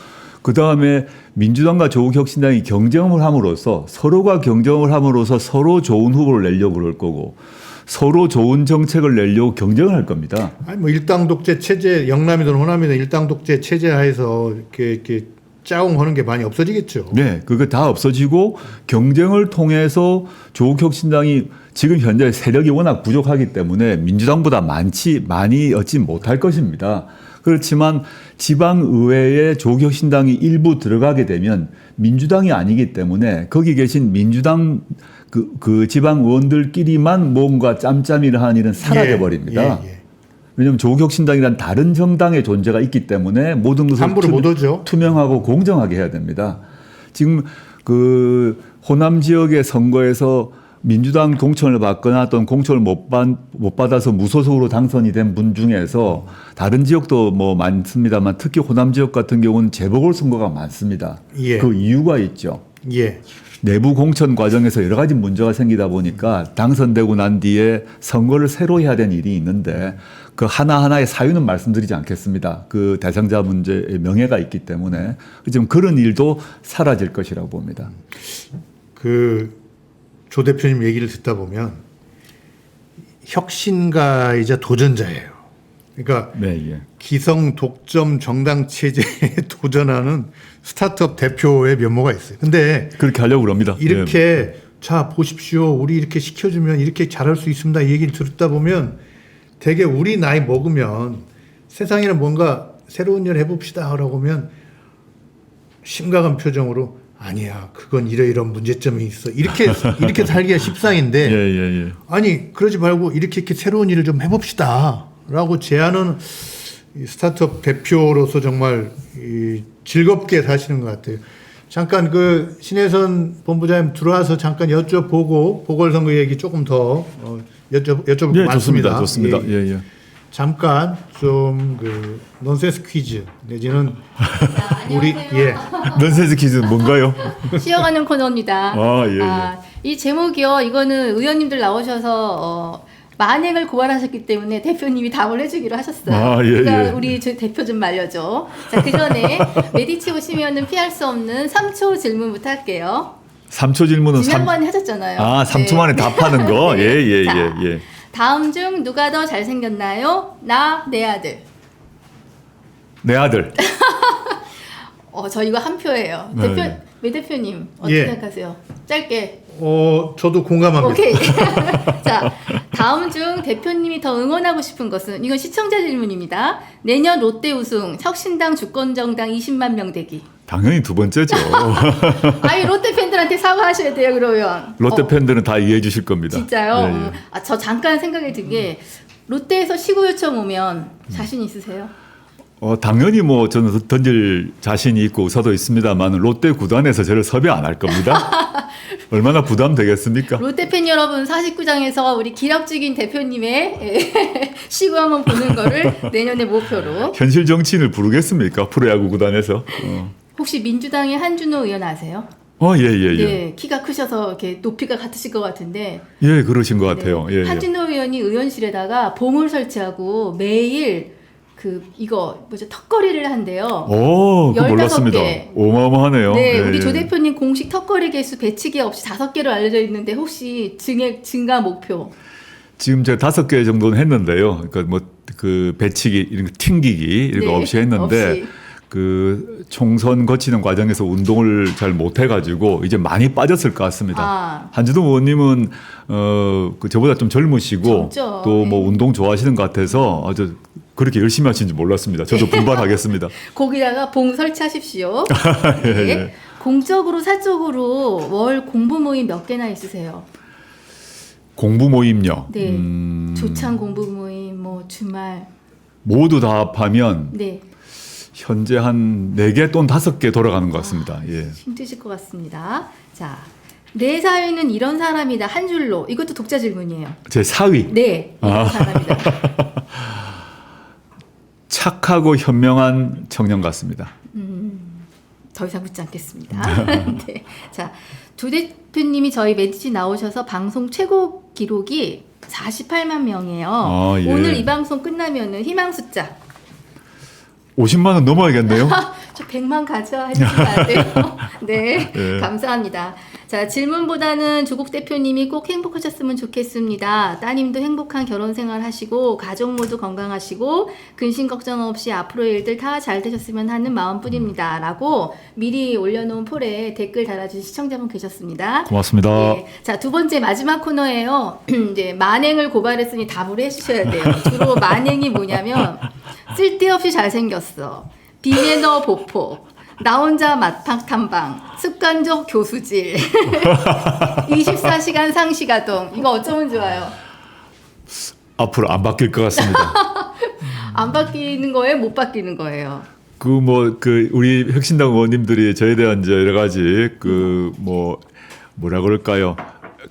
그다음에 민주당과 조국혁신당이 경쟁을 함으로써 서로가 경쟁을 함으로써 서로 좋은 후보를 내려고 그럴 거고 서로 좋은 정책을 내려고 경쟁을 할 겁니다. 아니 뭐 일당 독재 체제, 영남이든 호남이든 일당 독재 체제 하에서 이렇게 짜웅하는 게 많이 없어지겠죠. 네, 그거 다 없어지고 경쟁을 통해서 조국혁신당이 지금 현재 세력이 워낙 부족하기 때문에 민주당보다 많이 얻지 못할 것입니다. 그렇지만 지방의회에 조국혁신당이 일부 들어가게 되면 민주당이 아니기 때문에 거기 계신 민주당 그 지방 의원들끼리만 뭔가 짬짬이를 하는 일은 사라져 버립니다. 왜냐하면 조국혁신당이란 다른 정당의 존재가 있기 때문에 모든 것을 함부로 못 오죠. 투명하고 공정하게 해야 됩니다. 지금 그 호남 지역의 선거에서 민주당 공천을 받거나 또는 공천을 못 받아서 무소속으로 당선이 된 분 중에서 다른 지역도 뭐 많습니다만 특히 호남 지역 같은 경우는 재보궐선거가 많습니다. 예. 그 이유가 있죠. 예. 내부 공천 과정에서 여러 가지 문제가 생기다 보니까 당선되고 난 뒤에 선거를 새로 해야 되는 일이 있는데 그 하나하나의 사유는 말씀드리지 않겠습니다. 그 대상자 문제의 명예가 있기 때문에 지금 그런 일도 사라질 것이라고 봅니다. 그 조 대표님 얘기를 듣다 보면 혁신가이자 도전자예요. 그러니까 네, 예. 기성 독점 정당 체제에 도전하는 스타트업 대표의 면모가 있어요. 근데 그렇게 하려고 그럽니다. 이렇게 예. 자 보십시오. 우리 이렇게 시켜주면 이렇게 잘할 수 있습니다. 이 얘기를 듣다 보면 되게 우리 나이 먹으면 세상에는 뭔가 새로운 일 해봅시다 라고 하면 심각한 표정으로 아니야 그건 이러이러한 문제점이 있어 이렇게 살기가 십상인데 예, 예, 예. 아니 그러지 말고 이렇게 새로운 일을 좀 해봅시다 라고 제안은 이 스타트업 대표로서 정말 즐겁게 사시는 것 같아요. 잠깐 그 신혜선 본부장님 들어와서 잠깐 여쭤보고 보궐선거 얘기 조금 더 여쭤볼 거 예, 많습니다. 좋습니다. 예, 예. 잠깐 좀 그 넌센스 퀴즈 내지는 우리 예 넌센스 퀴즈는 뭔가요? 쉬어가는 코너입니다. 아, 예, 예. 이 제목이요. 이거는 의원님들 나오셔서 만행을 고발하셨기 때문에 대표님이 답을 해주기로 하셨어요. 아, 예, 그러니까 예. 우리 대표 좀 말려줘. 자, 그 전에 메디치 오시면은 피할 수 없는 3초 질문부터 할게요. 3초 질문은 지난번에 하셨잖아요. 아, 3초 네. 만에 답하는 거? 예, 예, 자, 예, 예. 다음 중 누가 더 잘생겼나요? 나, 내 아들. 내 아들. 저 이거 한 표예요. 네. 매 대표님 어떻게 예. 생각하세요? 짧게. 저도 공감합니다. 오케이. 자, 다음 중 대표님이 더 응원하고 싶은 것은 이건 시청자 질문입니다. 내년 롯데 우승, 혁신당 주권정당 20만 명 되기. 당연히 두 번째죠. 아니 롯데 팬들한테 사과하셔야 돼요 그러면. 롯데 팬들은 다 이해해 주실 겁니다. 진짜요? 예, 예. 저 잠깐 생각이 든 게 롯데에서 시구 요청 오면 자신 있으세요? 당연히 뭐 저는 던질 자신이 있고 의사도 있습니다만 롯데 구단에서 저를 섭외 안 할 겁니다. 얼마나 부담되겠습니까? 롯데 팬 여러분 49장에서 우리 기력적인 대표님의 시구 한번 보는 거를 내년의 목표로. 현실 정치인을 부르겠습니까? 프로야구 구단에서. 혹시 민주당의 한준호 의원 아세요? 예, 예, 예. 네, 키가 크셔서 이렇게 높이가 같으실 것 같은데. 예, 그러신 것 같아요. 네, 예, 예. 한준호 의원이 의원실에다가 봉을 설치하고 매일 이거 뭐죠 턱걸이를 한대요. 그거 15개. 몰랐습니다. 어마어마하네요. 네, 예, 우리 예. 조 대표님 공식 턱걸이 개수 배치기 없이 5개로 알려져 있는데 혹시 증가 목표? 지금 제가 5개 정도는 했는데요. 그러니까 뭐 그 배치기 이런 거 튕기기 이런 거 네, 없이 했는데 없이. 그 총선 거치는 과정에서 운동을 잘 못해가지고 이제 많이 빠졌을 것 같습니다. 한준호 의원님은 그 저보다 좀 젊으시고 젊죠. 또 뭐 네. 운동 좋아하시는 것 같아서 아주 그렇게 열심히 하시는지 몰랐습니다. 저도 분발하겠습니다. 거기다가 봉 설치하십시오. 예, 네. 예. 공적으로 사적으로 월 공부 모임 몇 개나 있으세요? 공부 모임요. 네. 조찬 공부 모임, 뭐 주말. 모두 다 합하면 네. 현재 한 4개 또는 5개 돌아가는 것 같습니다. 예. 힘드실 것 같습니다. 자, 내 사위는 이런 사람이다 한 줄로. 이것도 독자 질문이에요. 제 사위. 네, 이런 사람이다. 착하고 현명한 청년 같습니다. 더 이상 묻지 않겠습니다. 네. 자, 조 대표님이 저희 메디치 나오셔서 방송 최고 기록이 48만 명이에요. 아, 예. 오늘 이 방송 끝나면은 희망 숫자 50만 원 넘어야겠네요. 저 100만 가져야 해주시면 안 돼요? 네, 예. 감사합니다. 자, 질문보다는 조국 대표님이 꼭 행복하셨으면 좋겠습니다. 따님도 행복한 결혼 생활 하시고 가족 모두 건강하시고 근심 걱정 없이 앞으로의 일들 다 잘 되셨으면 하는 마음뿐입니다. 라고 미리 올려놓은 폴에 댓글 달아주신 시청자분 계셨습니다. 고맙습니다. 네. 자, 두 번째 마지막 코너예요. 이제 만행을 고발했으니 답을 해주셔야 돼요. 주로 만행이 뭐냐면 쓸데없이 잘생겼어. 비매너 보포. 나 혼자 맛방 탐방. 습관적 교수질. 24시간 상시가동. 이거 어쩌면 좋아요? 앞으로 안 바뀔 것 같습니다. 안 바뀌는 거예요? 못 바뀌는 거예요? 그 우리 혁신당 의원님들이 저에 대한 이제 여러 가지 뭐라 그럴까요?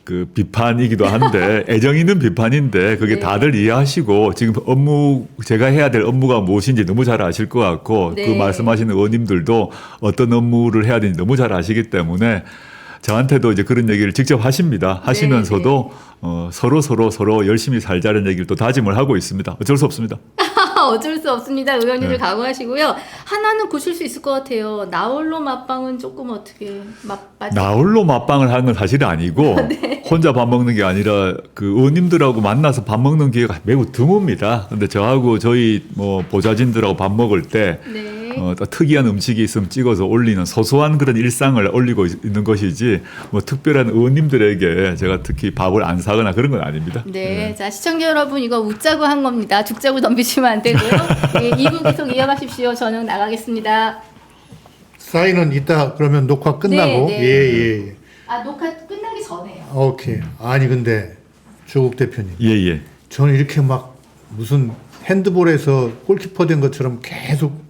그 비판이기도 한데 애정 있는 비판인데 그게 네. 다들 이해하시고 지금 제가 해야 될 업무가 무엇인지 너무 잘 아실 것 같고 네. 그 말씀하시는 의원님들도 어떤 업무를 해야 되는지 너무 잘 아시기 때문에 저한테도 이제 그런 얘기를 직접 하십니다. 하시면서도 서로 열심히 살자는 얘기를 또 다짐을 하고 있습니다. 어쩔 수 없습니다. 어쩔 수 없습니다. 의원님들 네. 각오하시고요. 하나는 고칠 수 있을 것 같아요. 나홀로 맛방은 조금 어떻게 나홀로 맛방을 하는 건 사실은 아니고 혼자 밥 먹는 게 아니라 그 의원님들하고 만나서 밥 먹는 기회가 매우 드뭅니다. 근데 저하고 저희 뭐 보좌진들하고 밥 먹을 때 네. 또 특이한 음식이 있으면 찍어서 올리는 소소한 그런 일상을 올리고 있는 것이지 뭐 특별한 의원님들에게 제가 특히 밥을 안 사거나 그런 건 아닙니다. 네. 자, 시청자 여러분 이거 웃자고 한 겁니다. 죽자고 덤비시면 안 되고요. 네, 2부 계속 이어가십시오. 저는 나가겠습니다. 사인은 이따 그러면 녹화 끝나고 네, 네. 예. 아, 녹화 끝나기 전에요. 오케이. 아니 근데 조국 대표님, 예. 저는 이렇게 막 무슨 핸드볼에서 골키퍼 된 것처럼 계속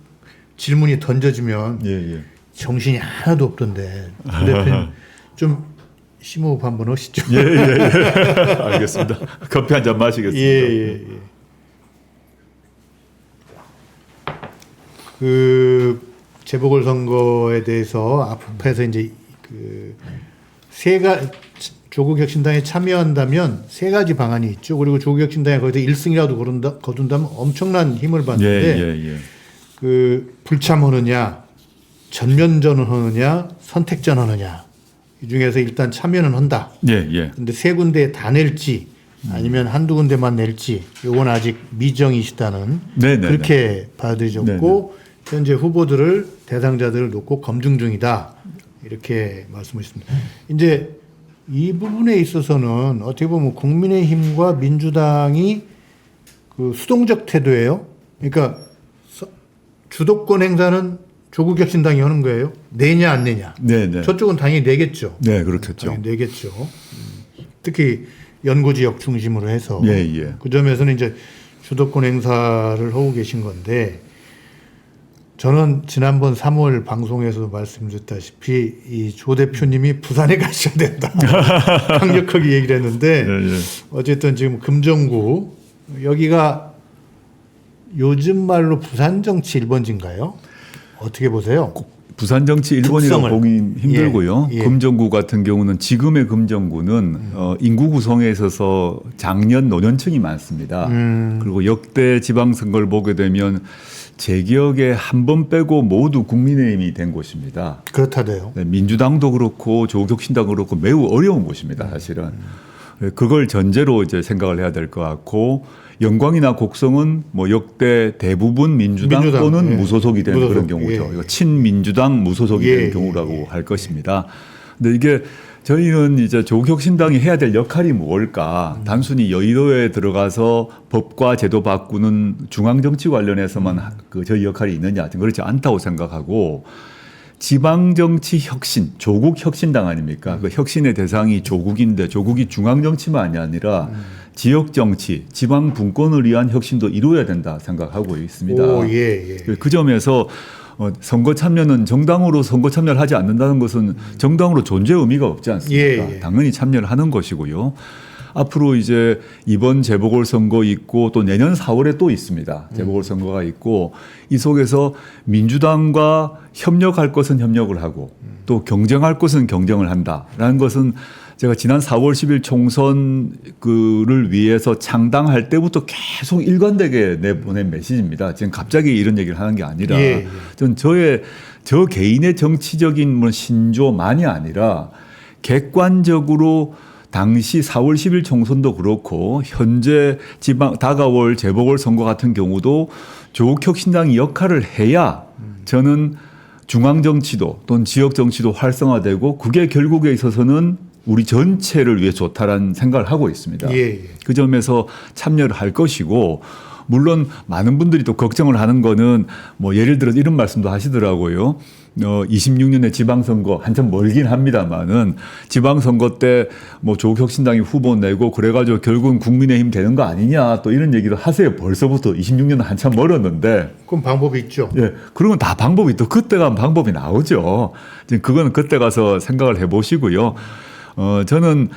질문이 던져지면 예. 정신이 하나도 없던데 조 대표님 좀 심호흡 한번 하시죠. 예. 알겠습니다. 커피 한 잔 마시겠습니다. 예. 그 재보궐선거에 대해서 앞에서 이제 그 조국 혁신당에 참여한다면 세 가지 방안이 있죠. 그리고 조국 혁신당에 거기서 1승이라도 거둔다면 엄청난 힘을 받는데 예. 그 불참하느냐, 전면전을 하느냐, 선택전하느냐 이 중에서 일단 참여는 한다. 예. 근데 세 군데 다 낼지 아니면 한두 군데만 낼지 요건 아직 미정이시다는 네네. 그렇게 받아들여졌고 현재 후보들을 대상자들을 놓고 검증 중이다 이렇게 말씀하셨습니다. 이제 이 부분에 있어서는 어떻게 보면 국민의힘과 민주당이 그 수동적 태도예요. 그러니까 주도권 행사는 조국 혁신당이 하는 거예요. 내냐 안 내냐. 네. 저쪽은 당연히 내겠죠. 네, 그렇겠죠. 당연히 내겠죠. 특히 연구 지역 중심으로 해서 예. 그 점에서는 이제 주도권 행사를 하고 계신 건데 저는 지난번 3월 방송에서도 말씀드렸다시피 이 조 대표님이 부산에 가셔야 된다. 강력하게 얘기를 했는데 예. 어쨌든 지금 금정구 여기가 요즘 말로 부산 정치 1번지인가요? 어떻게 보세요? 부산 정치 1번이라고 특성을. 보기 힘들고요. 예. 금정구 같은 경우는 지금의 금정구는 인구 구성에 있어서 장년 노년층이 많습니다. 그리고 역대 지방선거를 보게 되면 제 기억에 한 번 빼고 모두 국민의힘이 된 곳입니다. 그렇다대요. 네, 민주당도 그렇고 조국혁신당도 그렇고 매우 어려운 곳입니다. 사실은. 그걸 전제로 이제 생각을 해야 될 것 같고 영광이나 곡성은 뭐 역대 대부분 민주당 또는 예. 무소속이 되는 그런 경우죠. 예. 이거 친민주당 무소속이 예. 되는 경우라고 할 것입니다. 근데 이게 저희는 이제 조국혁신당이 해야 될 역할이 뭘까? 단순히 여의도에 들어가서 법과 제도 바꾸는 중앙정치 관련해서만 그 저희 역할이 있느냐? 그렇지 않다고 생각하고 지방정치 혁신, 조국혁신당 아닙니까? 그 혁신의 대상이 조국인데 조국이 중앙정치만이 아니라 지역정치, 지방 분권을 위한 혁신도 이루어야 된다 생각하고 있습니다. 오, 예. 그 점에서 선거 참여는 정당으로 선거 참여를 하지 않는다는 것은 정당으로 존재 의미가 없지 않습니까? 예. 당연히 참여를 하는 것이고요. 앞으로 이제 이번 재보궐선거 있고 또 내년 4월에 또 있습니다. 재보궐선거가 있고 이 속에서 민주당과 협력할 것은 협력을 하고 또 경쟁할 것은 경쟁을 한다라는 것은 제가 지난 4월 10일 총선을 위해서 창당할 때부터 계속 일관되게 내보낸 메시지입니다. 지금 갑자기 이런 얘기를 하는 게 아니라 전 저 개인의 정치적인 뭐 신조만이 아니라 객관적으로 당시 4월 10일 총선도 그렇고 현재 다가올 재보궐선거 같은 경우도 조국혁신당이 역할을 해야 저는 중앙정치도 또는 지역정치도 활성화되고 그게 결국에 있어서는 우리 전체를 위해 좋다라는 생각을 하고 있습니다. 그 점에서 참여를 할 것이고 물론 많은 분들이 또 걱정을 하는 거는 뭐 예를 들어 이런 말씀도 하시더라고요. 26년에 지방선거 한참 멀긴 합니다만은 지방선거 때 뭐 조국혁신당이 후보 내고 그래가지고 결국은 국민의힘 되는 거 아니냐 또 이런 얘기도 하세요. 벌써부터 26년은 한참 멀었는데. 그럼 방법이 있죠. 예. 그러면 다 방법이 또 그때 가면 방법이 나오죠. 지금 그거는 그때 가서 생각을 해 보시고요. 저는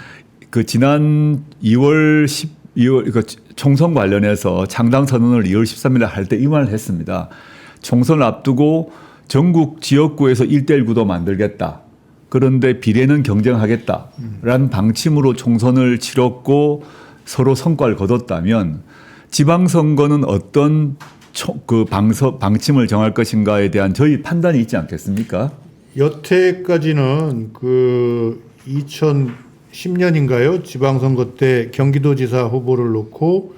그 지난 2월 그 총선 관련해서 창당 선언을 2월 13일에 할 때 이 말을 했습니다. 총선을 앞두고 전국 지역구에서 1대1 구도 만들겠다. 그런데 비례는 경쟁하겠다라는 방침으로 총선을 치렀고 서로 성과를 거뒀다면 지방선거는 어떤 방침을 정할 것인가에 대한 저희 판단이 있지 않겠습니까? 여태까지는 그 2010년인가요? 지방선거 때 경기도지사 후보를 놓고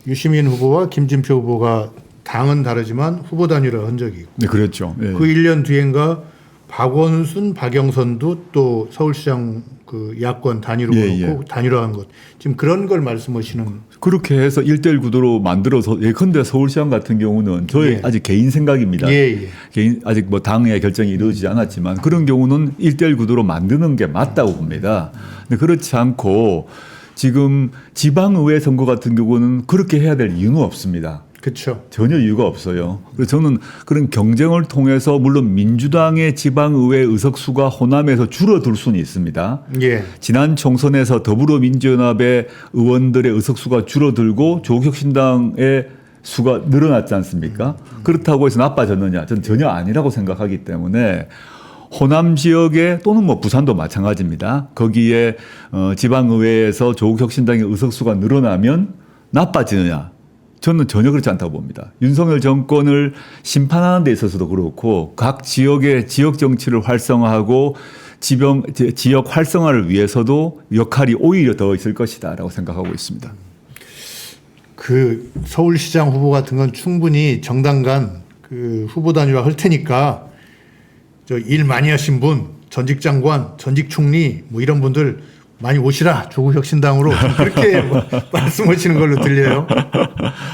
유시민 후보와 김진표 후보가 당은 다르지만 후보 단일화 한 적이 있고 네, 그렇죠. 예. 그 1년 뒤엔가 박원순, 박영선도 또 서울시장 그 야권 단일화 놓고 단일화한 것. 지금 그런 걸 말씀하시는. 그렇게 해서 1대1 구도로 만들어서 예컨대 서울시장 같은 경우는 저의 아직 개인 생각입니다. 개인 아직 뭐 당의 결정이 이루어지지 않았지만 그런 경우는 1대1 구도로 만드는 게 맞다고 봅니다. 근데 그렇지 않고 지금 지방의회 선거 같은 경우는 그렇게 해야 될 이유는 없습니다. 그렇죠. 전혀 이유가 없어요. 그래서 저는 그런 경쟁을 통해서 물론 민주당의 지방의회 의석수가 호남에서 줄어들 수는 있습니다. 예. 지난 총선에서 더불어민주연합의 의원들의 의석수가 줄어들고 조국혁신당의 수가 늘어났지 않습니까? 그렇다고 해서 나빠졌느냐? 저는 전혀 아니라고 생각하기 때문에 호남 지역에 또는 뭐 부산도 마찬가지입니다. 거기에 지방의회에서 조국혁신당의 의석수가 늘어나면 나빠지느냐? 저는 전혀 그렇지 않다고 봅니다. 윤석열 정권을 심판하는 데 있어서도 그렇고 각 지역의 지역 정치를 활성화하고 지역 활성화를 위해서도 역할이 오히려 더 있을 것이다라고 생각하고 있습니다. 그 서울시장 후보 같은 건 충분히 정당 간 그 후보 단위화 할 테니까 저 일 많이 하신 분, 전직 장관, 전직 총리 뭐 이런 분들 많이 오시라 조국혁신당으로 그렇게 말씀하시는 걸로 들려요.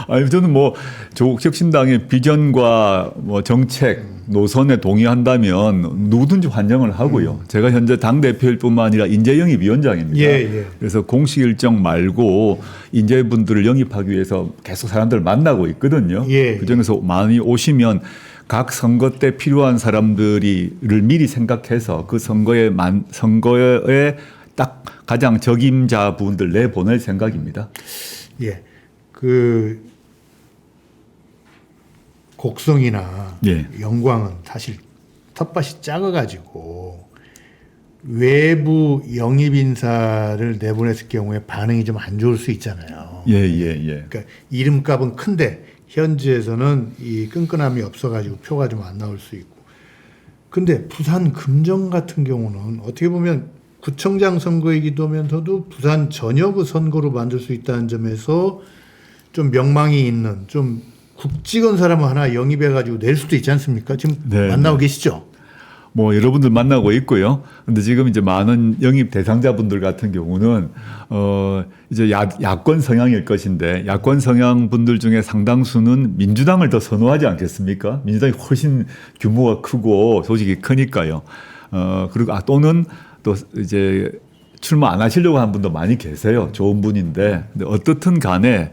아니 저는 뭐 조국혁신당의 비전과 뭐 정책 노선에 동의한다면 누구든지 환영을 하고요. 제가 현재 당 대표일 뿐만 아니라 인재영입위원장입니다. 그래서 공식 일정 말고 인재분들을 영입하기 위해서 계속 사람들을 만나고 있거든요. 그 중에서 많이 오시면 각 선거 때 필요한 사람들을 미리 생각해서 그 선거에 딱 가장 적임자분들 내보낼 생각입니다. 예, 그 곡성이나 영광은 사실 텃밭이 작아가지고 외부 영입 인사를 내보냈을 경우에 반응이 좀 안 좋을 수 있잖아요. 그러니까 이름값은 큰데 현지에서는 이 끈끈함이 없어가지고 표가 좀 안 나올 수 있고. 근데 부산 금정 같은 경우는 어떻게 보면 구청장 선거이기도 하면서도 부산 전역의 선거로 만들 수 있다는 점에서 좀 명망이 있는 좀 굵직한 사람을 하나 영입해가지고 낼 수도 있지 않습니까? 지금 만나고 계시죠? 뭐 여러분들 만나고 있고요. 근데 지금 이제 많은 영입 대상자분들 같은 경우는 이제 야권 성향일 것인데 야권 성향 분들 중에 상당수는 민주당을 더 선호하지 않겠습니까? 민주당이 훨씬 규모가 크고 조직이 크니까요. 그리고 또는 또 이제 출마 안 하시려고 하는 분도 많이 계세요. 좋은 분인데. 근데 어떻든 간에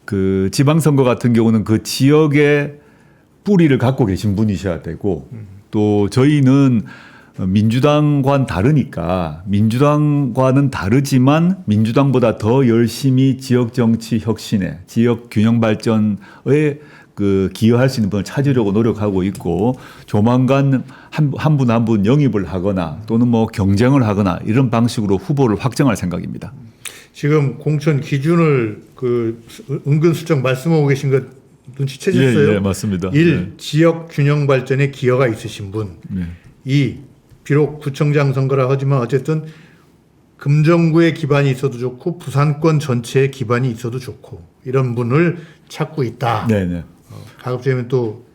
그 지방선거 같은 경우는 그 지역의 뿌리를 갖고 계신 분이셔야 되고 또 저희는 민주당과는 다르니까 민주당과는 다르지만 민주당보다 더 열심히 지역 정치 혁신에 지역 균형 발전에 그 기여할 수 있는 분을 찾으려고 노력하고 있고 조만간 한 분 한 분 영입을 하거나 또는 뭐 경쟁을 하거나 이런 방식으로 후보를 확정할 생각입니다. 지금 공천 기준을 그 은근슬쩍 말씀하고 계신 것 눈치채셨어요? 맞습니다. 1. 지역 균형 발전에 기여가 있으신 분. 2. 비록 구청장 선거라 하지만 어쨌든 금정구에 기반이 있어도 좋고 부산권 전체에 기반이 있어도 좋고 이런 분을 찾고 있다. 가급적이면 또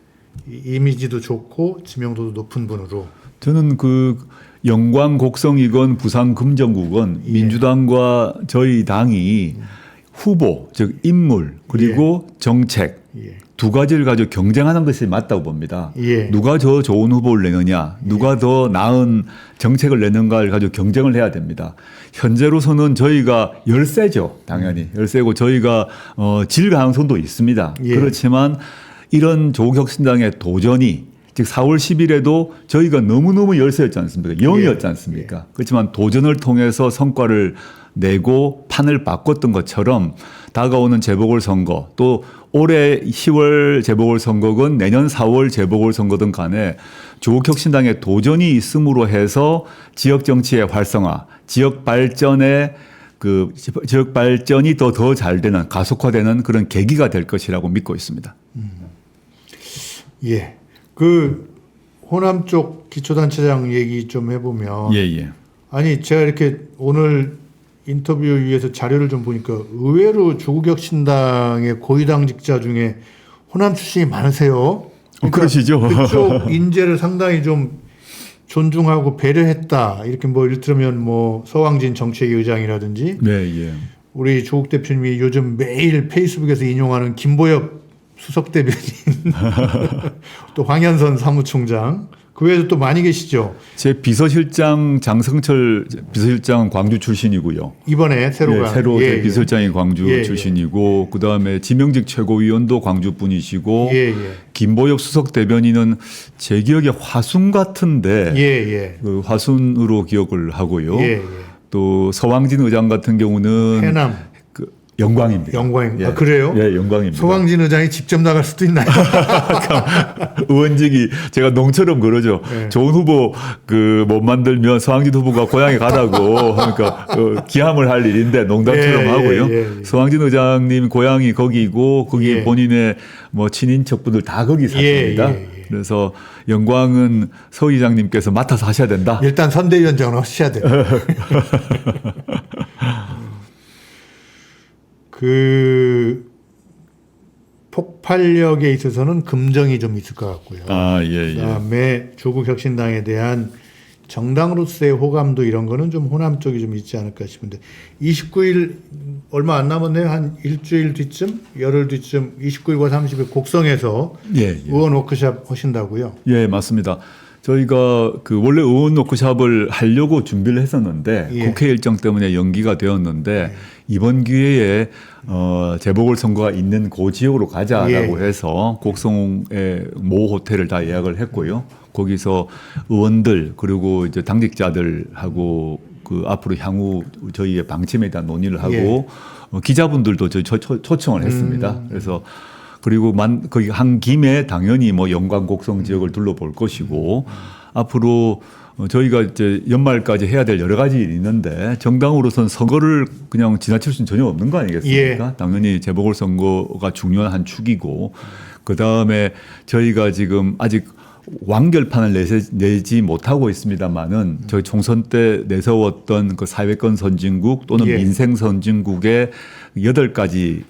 이미지도 좋고 지명도도 높은 분으로. 저는 그 영광 곡성이건 부산 금정구건 민주당과 저희 당이 후보 즉 인물 그리고 정책 두 가지를 가지고 경쟁하는 것이 맞다고 봅니다. 누가 더 좋은 후보를 내느냐 누가 더 나은 정책을 내는가를 가지고 경쟁을 해야 됩니다. 현재로서는 저희가 열세죠. 당연히 열세고 저희가 질 가능성도 있습니다. 그렇지만 이런 조국혁신당의 도전이 즉 4월 10일에도 저희가 너무너무 열세였지 않습니까? 0이었지 않습니까? 그렇지만 도전을 통해서 성과를 내고 판을 바꿨던 것처럼 다가오는 재보궐선거 또 올해 10월 재보궐선거건 내년 4월 재보궐선거든 간에 조국혁신당의 도전이 있음으로 해서 지역 정치의 활성화, 지역 발전의 지역 발전이 더 잘 되는 가속화되는 그런 계기가 될 것이라고 믿고 있습니다. 예. 그 호남 쪽 기초단체장 얘기 좀 해보면 예. 아니 제가 이렇게 오늘 인터뷰 위해서 자료를 좀 보니까 의외로 조국혁신당의 고위당직자 중에 호남 출신이 많으세요. 그러니까 그러시죠. 그쪽 인재를 상당히 좀 존중하고 배려했다. 이렇게 뭐 이를테면 뭐 서왕진 정책위 의장이라든지 네, 우리 조국 대표님이 요즘 매일 페이스북에서 인용하는 김보엽 수석 대변인 또 황현선 사무총장 그 외에도 또 많이 계시죠. 제 비서실장 장성철 비서실장은 광주 출신이고요. 이번에 새로 새로 제 비서실장이 광주 출신이고 그다음에 지명직 최고위원도 광주 분이시고 김보엽 수석 대변인은 제 기억에 화순 같은데 그 화순으로 기억을 하고요. 또 서왕진 의장 같은 경우는 해남 영광입니다. 아, 그래요? 예, 영광입니다. 서왕진 의장이 직접 나갈 수도 있나요? 의원직이 제가 농처럼 그러죠. 좋은 후보 못 만들면 서왕진 후보가 고향에 가라고 하니까 기함을 할 일인데 농담처럼 하고요. 서왕진 의장님 고향이 거기고 거기 본인의 뭐 친인척분들 다 거기 사십니다. 그래서 영광은 서 의장님께서 맡아서 하셔야 된다. 일단 선대위원장을 하셔야 돼요. 그 폭발력에 있어서는 금정이 좀 있을 것 같고요. 그다음에 조국혁신당에 대한 정당으로서의 호감도 이런 거는 좀 호남 쪽이 좀 있지 않을까 싶은데 29일 얼마 안 남았네요. 한 일주일 뒤쯤, 열흘 뒤쯤 29일과 30일 곡성에서 의원 워크숍 하신다고요? 예, 맞습니다. 저희가 원래 의원 워크숍을 하려고 준비를 했었는데 국회 일정 때문에 연기가 되었는데 이번 기회에 재보궐선거가 있는 그 지역으로 가자라고 해서 곡성의 모 호텔을 다 예약을 했고요. 거기서 의원들 그리고 이제 당직자들하고 앞으로 향후 저희의 방침에 대한 논의를 하고 기자분들도 초청을 했습니다. 그래서 그리고 거기 한 김에 당연히 뭐 영광 곡성 지역을 둘러볼 것이고 앞으로 저희가 이제 연말까지 해야 될 여러 가지 일이 있는데 정당으로선 선거를 그냥 지나칠 수는 전혀 없는 거 아니겠습니까? 당연히 재보궐선거가 중요한 한 축이고 그 다음에 저희가 지금 아직 완결판을 내지 못하고 있습니다만은 저희 총선 때 내세웠던 그 사회권 선진국 또는 민생 선진국의 8가지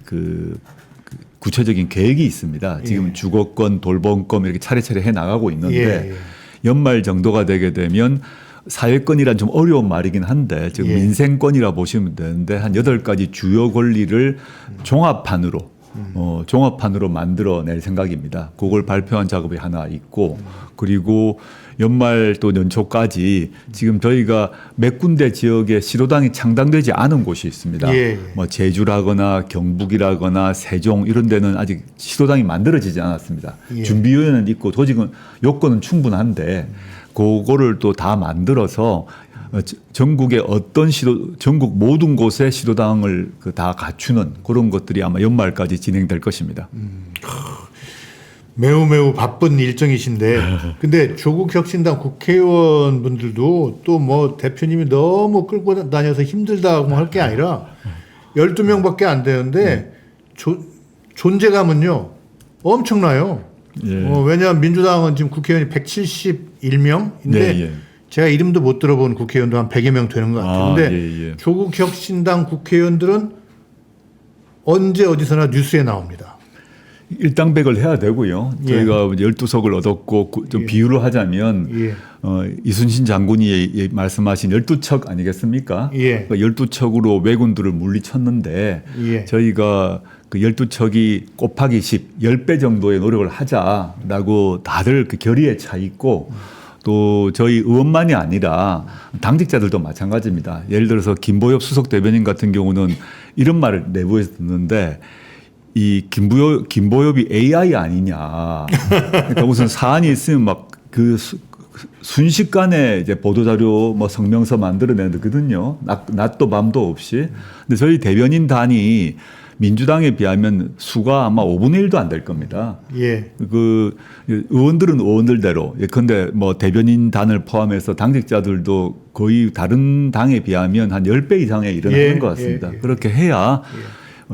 구체적인 계획이 있습니다. 지금 주거권, 돌봄권 이렇게 차례차례 해 나가고 있는데 연말 정도가 되게 되면 사회권이란 좀 어려운 말이긴 한데 지금 민생권이라 보시면 되는데 한 8가지 주요 권리를 종합판으로 만들어낼 생각입니다. 그걸 발표한 작업이 하나 있고 그리고 연말 또 연초까지 지금 저희가 몇 군데 지역에 시도당이 창당되지 않은 곳이 있습니다. 뭐 제주라거나 경북이라거나 세종 이런 데는 아직 시도당이 만들어지지 않았습니다. 준비위원회는 있고 조직은 요건은 충분한데 그거를 또 다 만들어서 전국의 전국 모든 곳에 시도당을 다 갖추는 그런 것들이 아마 연말까지 진행될 것입니다. 매우 바쁜 일정이신데 근데 조국혁신당 국회의원분들도 또 뭐 대표님이 너무 끌고 다녀서 힘들다고 할 게 아니라 12명밖에 안 되는데 존재감은요 엄청나요. 왜냐하면 민주당은 지금 국회의원이 171명인데 제가 이름도 못 들어본 국회의원도 한 100여 명 되는 것 같은데 조국혁신당 국회의원들은 언제 어디서나 뉴스에 나옵니다. 일당백을 해야 되고요. 저희가 12석을 얻었고 좀 비유를 하자면 이순신 장군이 말씀하신 12척 아니겠습니까? 그러니까 12척으로 왜군들을 물리쳤는데 저희가 그 12척이 곱하기 10배 정도의 노력을 하자라고 다들 그 결의에 차 있고 또 저희 의원만이 아니라 당직자들도 마찬가지입니다. 예를 들어서 김보엽 수석 대변인 같은 경우는 이런 말을 내부에서 듣는데 이 김보엽이 AI 아니냐. 그러니까 무슨 사안이 있으면 막 순식간에 이제 보도자료 뭐 성명서 만들어내거든요. 낮도 밤도 없이. 근데 저희 대변인 단이 민주당에 비하면 수가 아마 5분의 1도 안 될 겁니다. 예. 그 의원들은 의원들대로 예컨대 뭐 대변인 단을 포함해서 당직자들도 거의 다른 당에 비하면 한 10배 이상의 일을 예, 하는 것 같습니다. 예, 예. 그렇게 해야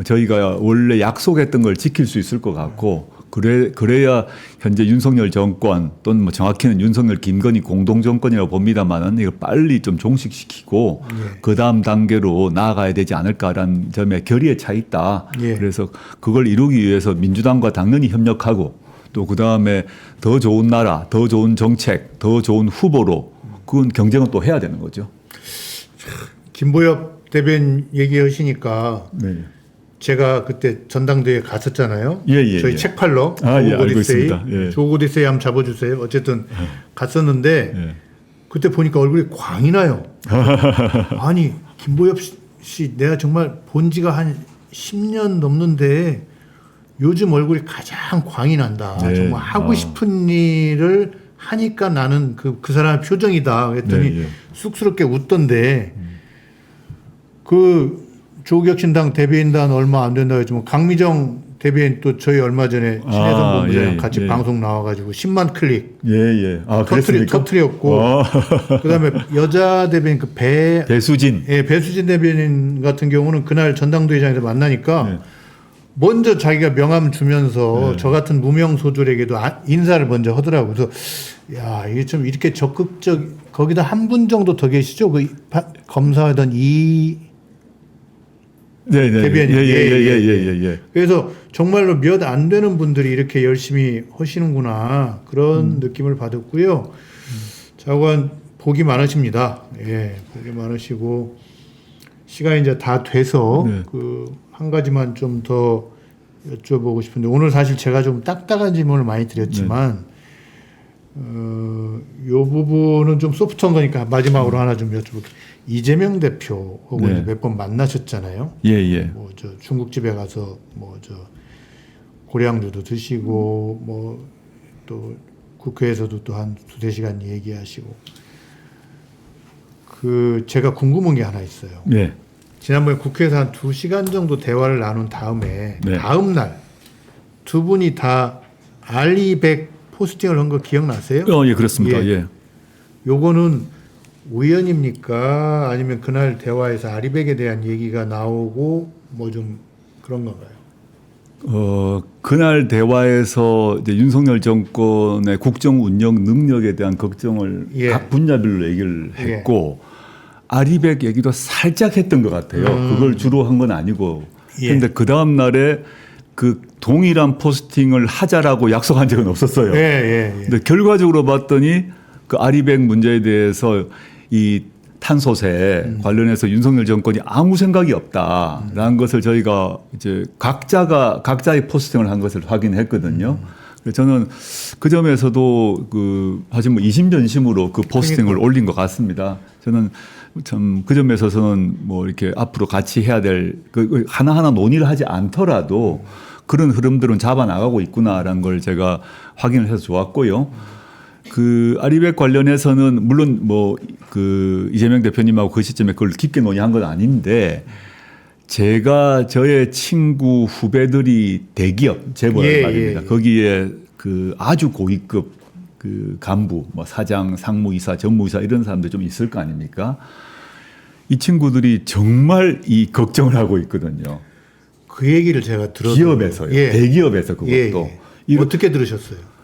저희가 원래 약속했던 걸 지킬 수 있을 것 같고 그래야 현재 윤석열 정권 또는 뭐 정확히는 윤석열 김건희 공동 정권이라고 봅니다만은 이걸 빨리 좀 종식시키고 그 다음 단계로 나아가야 되지 않을까라는 점에 결의에 차 있다. 예. 그래서 그걸 이루기 위해서 민주당과 당연히 협력하고 또 그 다음에 더 좋은 나라, 더 좋은 정책, 더 좋은 후보로 그건 경쟁은 또 해야 되는 거죠. 김보엽 대변인 얘기하시니까 네. 제가 그때 전당대회 갔었잖아요. 예, 저희 예. 책 팔러 아, 예, 조국 알고 오디세이. 있습니다. 예. 조국 오디세이 한번 잡아주세요. 어쨌든 갔었는데 예. 그때 보니까 얼굴이 광이 나요. 아니 김보엽 씨 내가 정말 본 지가 한 10년 넘는데 요즘 얼굴이 가장 광이 난다. 네. 정말 하고 싶은 일을 하니까 나는 그 사람의 표정이다. 그랬더니 네, 예. 쑥스럽게 웃던데 그 조국혁신당 대변인단 얼마 안 된다고 했지만 강미정 대변인 또 저희 얼마 전에 신혜선 본부장이랑 예, 같이 예. 방송 나와가지고 10만 클릭 예, 예. 아, 그랬습니까? 터트렸고 그다음에 여자 대변인 배수진. 배수진 대변인 같은 경우는 그날 전당대회장에서 만나니까 네. 먼저 자기가 명함 주면서 네. 저 같은 무명 소졸에게도 인사를 먼저 하더라고요. 그래서 야 이게 좀 이렇게 적극적 거기다 한 분 정도 더 계시죠? 그 검사하던 네, 네. 대변인. 예. 그래서 정말로 몇 안 되는 분들이 이렇게 열심히 하시는구나 그런 느낌을 받았고요. 장관 복이 많으십니다. 예, 복이 많으시고 시간이 이제 다 돼서 네. 그 한 가지만 좀 더 여쭤보고 싶은데 오늘 사실 제가 좀 딱딱한 질문을 많이 드렸지만 요 부분은 좀 소프트한 거니까 마지막으로 하나 좀 여쭤볼게요. 이재명 대표하고 네. 몇 번 만나셨잖아요. 예, 예. 뭐 저 중국집에 가서 뭐 저 고량주도 드시고 뭐 또 국회에서도 또 한 2-3시간 얘기하시고 그 제가 궁금한 게 하나 있어요. 예. 지난번에 국회에서 한 2시간 정도 대화를 나눈 다음에 네. 다음 날 두 분이 다 알리백 포스팅을 한 거 기억나세요? 예, 그렇습니다. 예. 예. 요거는 우연입니까? 아니면 그날 대화에서 아리백에 대한 얘기가 나오고 뭐 좀 그런 건가요? 그날 대화에서 이제 윤석열 정권의 국정 운영 능력에 대한 걱정을 예. 각 분야별로 얘기를 했고 아리백 얘기도 살짝 했던 것 같아요. 그걸 주로 한 건 아니고. 그런데 예. 그 다음 날에 그 동일한 포스팅을 하자라고 약속한 적은 없었어요. 예. 근데 결과적으로 봤더니 그 아리백 문제에 대해서 이 탄소세 관련해서 윤석열 정권이 아무 생각이 없다라는 것을 저희가 이제 각자의 포스팅을 한 것을 확인했거든요. 그래서 저는 그 점에서도 사실 뭐 이심전심으로 그 포스팅을 올린 것 같습니다. 저는 참 그 점에서 저는 뭐 이렇게 앞으로 같이 해야 될 하나하나 논의를 하지 않더라도 그런 흐름들은 잡아 나가고 있구나라는 걸 제가 확인을 해서 좋았고요. 그 아리백 관련해서는 물론 뭐 그 이재명 대표님하고 그 시점에 그걸 깊게 논의한 건 아닌데 제가 저의 친구 후배들이 대기업 재벌 말입니다. 거기에 그 아주 고위급 그 간부 뭐 사장, 상무이사, 전무이사 이런 사람들 좀 있을 거 아닙니까? 이 친구들이 정말 이 걱정을 하고 있거든요. 그 얘기를 제가 들었어요. 기업에서요. 대기업에서 그것도. 어떻게 들으셨어요?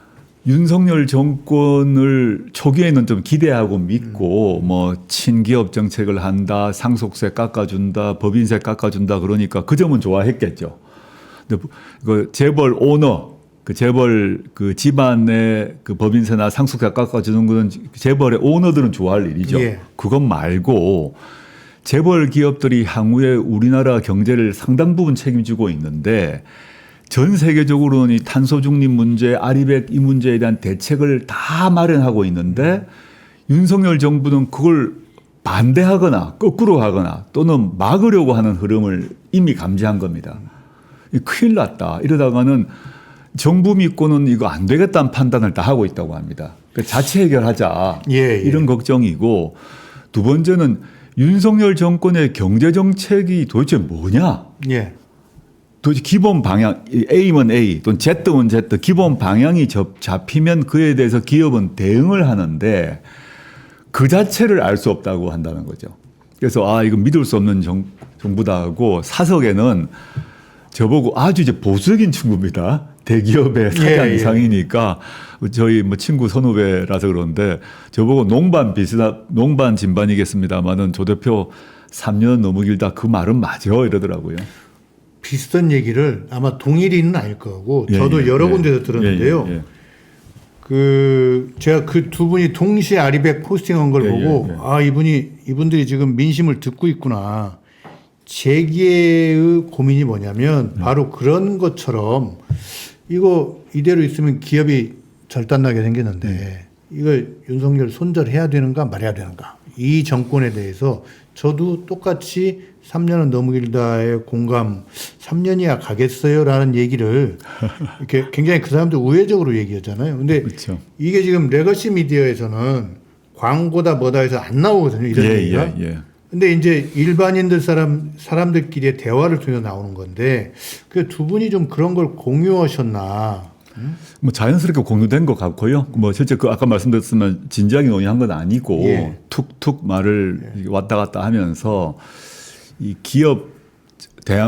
윤석열 정권을 초기에는 좀 기대하고 믿고 뭐 친기업 정책을 한다, 상속세 깎아준다, 법인세 깎아준다 그러니까 그 점은 좋아했겠죠. 근데 그 재벌 오너, 그 재벌 그 집안의 그 법인세나 상속세 깎아주는 거는 재벌의 오너들은 좋아할 일이죠. 그것 말고 재벌 기업들이 향후에 우리나라 경제를 상당 부분 책임지고 있는데 전 세계적으로는 이 탄소 중립 문제, 아리백 이 문제에 대한 대책을 다 마련하고 있는데 윤석열 정부는 그걸 반대하거나 거꾸로 하거나 또는 막으려고 하는 흐름을 이미 감지한 겁니다. 큰일 났다. 이러다가는 정부 믿고는 이거 안 되겠다는 판단을 다 하고 있다고 합니다. 그러니까 자체 해결하자 예, 예. 이런 걱정이고 두 번째는 윤석열 정권의 경제 정책이 도대체 뭐냐? 예. 도대체 기본 방향 A면 A 또는 Z면 Z 기본 방향이 잡히면 그에 대해서 기업은 대응을 하는데 그 자체를 알 수 없다고 한다는 거죠. 그래서 아 이거 믿을 수 없는 정부다 하고 사석에는 저보고 아주 이제 보수적인 친구입니다. 대기업의 사장 예, 예. 이상이니까 저희 뭐 친구 선후배라서 그러는데 저보고 농반 진반이겠습니다만은 조 대표 3년 너무 길다 그 말은 맞아 이러더라고요. 비슷한 얘기를 아마 동일이는 아닐 거고 예, 저도 예, 여러 예. 군데서 들었는데요. 예, 예, 예. 제가 그 두 분이 동시에 아리백 포스팅한 걸 예, 보고 예, 예. 아 이분들이 지금 민심을 듣고 있구나. 재계의 고민이 뭐냐면 바로 그런 것처럼 이거 이대로 있으면 기업이 절단나게 생기는데 이거 윤석열 손절해야 되는가 말해야 되는가 이 정권에 대해서 저도 똑같이 3년은 너무 길다의 공감 3년이야 가겠어요라는 얘기를 이렇게 굉장히 그 사람들 우회적으로 얘기하잖아요. 근데 그렇죠. 이게 지금 레거시 미디어에서는 광고다 뭐다 해서 안 나오거든요. 이런 얘기가. 예. 근데 이제 일반인들 사람들끼리의 대화를 통해서 나오는 건데 그 두 분이 좀 그런 걸 공유하셨나? 뭐 자연스럽게 공유된 것 같고요. 뭐 실제 그 아까 말씀드렸지만 진지하게 논의한 건 아니고 예. 툭툭 말을 왔다 갔다 하면서 이 기업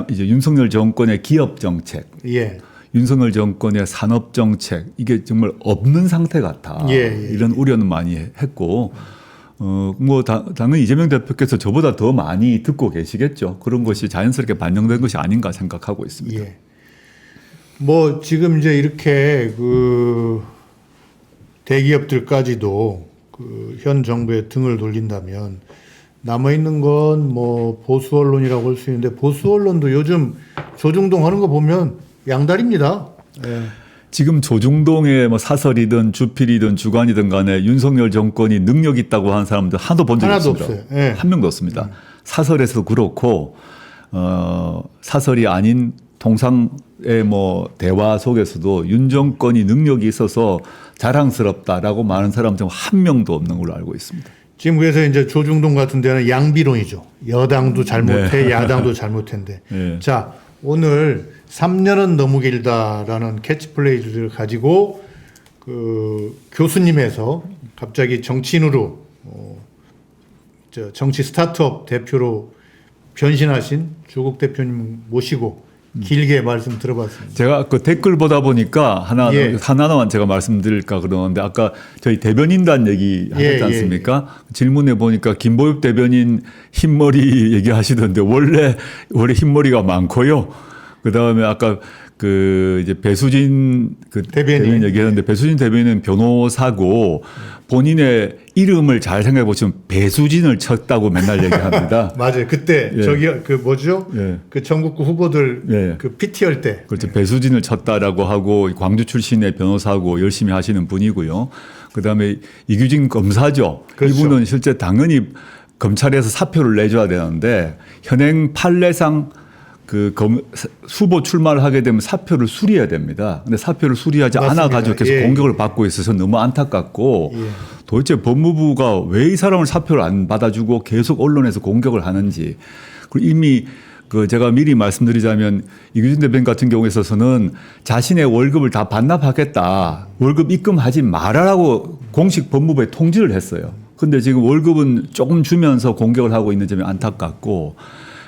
이제 윤석열 정권의 기업 정책, 예. 윤석열 정권의 산업 정책 이게 정말 없는 상태 같아. 예, 예. 이런 우려는 많이 했고. 뭐 당연히 이재명 대표께서 저보다 더 많이 듣고 계시겠죠. 그런 것이 자연스럽게 반영된 것이 아닌가 생각하고 있습니다. 예. 뭐 지금 이제 이렇게 그 대기업들까지도 그 현 정부에 등을 돌린다면 남아 있는 건 뭐 보수 언론이라고 할 수 있는데 보수 언론도 요즘 조중동 하는 거 보면 양다리입니다. 예. 지금 조중동의 뭐 사설이든 주필이든 주간이든 간에 윤석열 정권이 능력 있다고 하는 사람들 하나도 본 적이 하나도 없습니다. 없어요. 예. 한 명도 없습니다. 사설에서도 그렇고 사설이 아닌 통상의 뭐 대화 속에서도 윤 정권이 능력이 있어서 자랑스럽다라고 말하는 사람 중 한 명도 없는 걸로 알고 있습니다. 지금 그래서 이제 조중동 같은 데는 양비론이죠. 여당도 잘못해, 네. 야당도 잘못했는데. 네. 자, 오늘 3년은 너무 길다라는 캐치플레이즈를 가지고 그 교수님에서 갑자기 정치인으로 정치 스타트업 대표로 변신하신 조국 대표님 모시고 길게 말씀 들어봤습니다. 제가 그 댓글 보다 보니까 하나만 제가 말씀드릴까 그러는데 아까 저희 대변인단 얘기 하셨지 않습니까? 질문에 보니까 김보엽 대변인 흰머리 얘기하시던데 원래 흰머리가 많고요. 그 다음에 아까 그 이제 배수진 대변인 얘기하는데 배수진 대변인은 변호사고 본인의 이름을 잘 생각해 보시면 배수진을 쳤다고 맨날 얘기합니다. 맞아요. 그때 저기 그 뭐죠? 그 전국구 후보들 그 PT 할 때. 그렇죠. 배수진을 쳤다라고 하고 광주 출신의 변호사고 열심히 하시는 분이고요. 그다음에 이규진 검사죠. 그렇죠. 이분은 실제 당연히 검찰에서 사표를 내줘야 되는데 현행 판례상 후보 출마를 하게 되면 사표를 수리해야 됩니다. 근데 사표를 수리하지 않아 가지고 계속 공격을 받고 있어서 너무 안타깝고 도대체 법무부가 왜 이 사람을 사표를 안 받아주고 계속 언론에서 공격을 하는지. 그리고 이미 제가 미리 말씀드리자면 이규진 대변인 같은 경우에 있어서는 자신의 월급을 다 반납하겠다. 월급 입금하지 말아라고 공식 법무부에 통지를 했어요. 근데 지금 월급은 조금 주면서 공격을 하고 있는 점이 안타깝고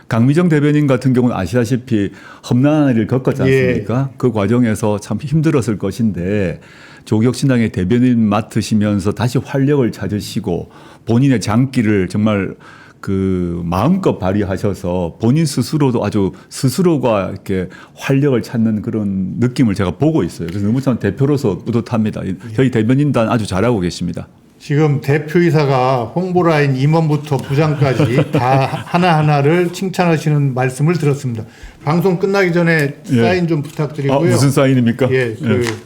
강미정 대변인 같은 경우는 아시다시피 험난한 일을 겪었지 않습니까? 그 과정에서 참 힘들었을 것인데 조국혁신당의 대변인 맡으시면서 다시 활력을 찾으시고 본인의 장기를 정말 마음껏 발휘하셔서 본인 스스로도 아주 스스로가 이렇게 활력을 찾는 그런 느낌을 제가 보고 있어요. 그래서 너무 참 대표로서 뿌듯합니다. 저희 대변인단 아주 잘하고 계십니다. 지금 대표이사가 홍보라인 임원부터 부장까지 다 하나하나를 칭찬하시는 말씀을 들었습니다. 방송 끝나기 전에 사인 좀 부탁드리고요. 무슨 사인입니까?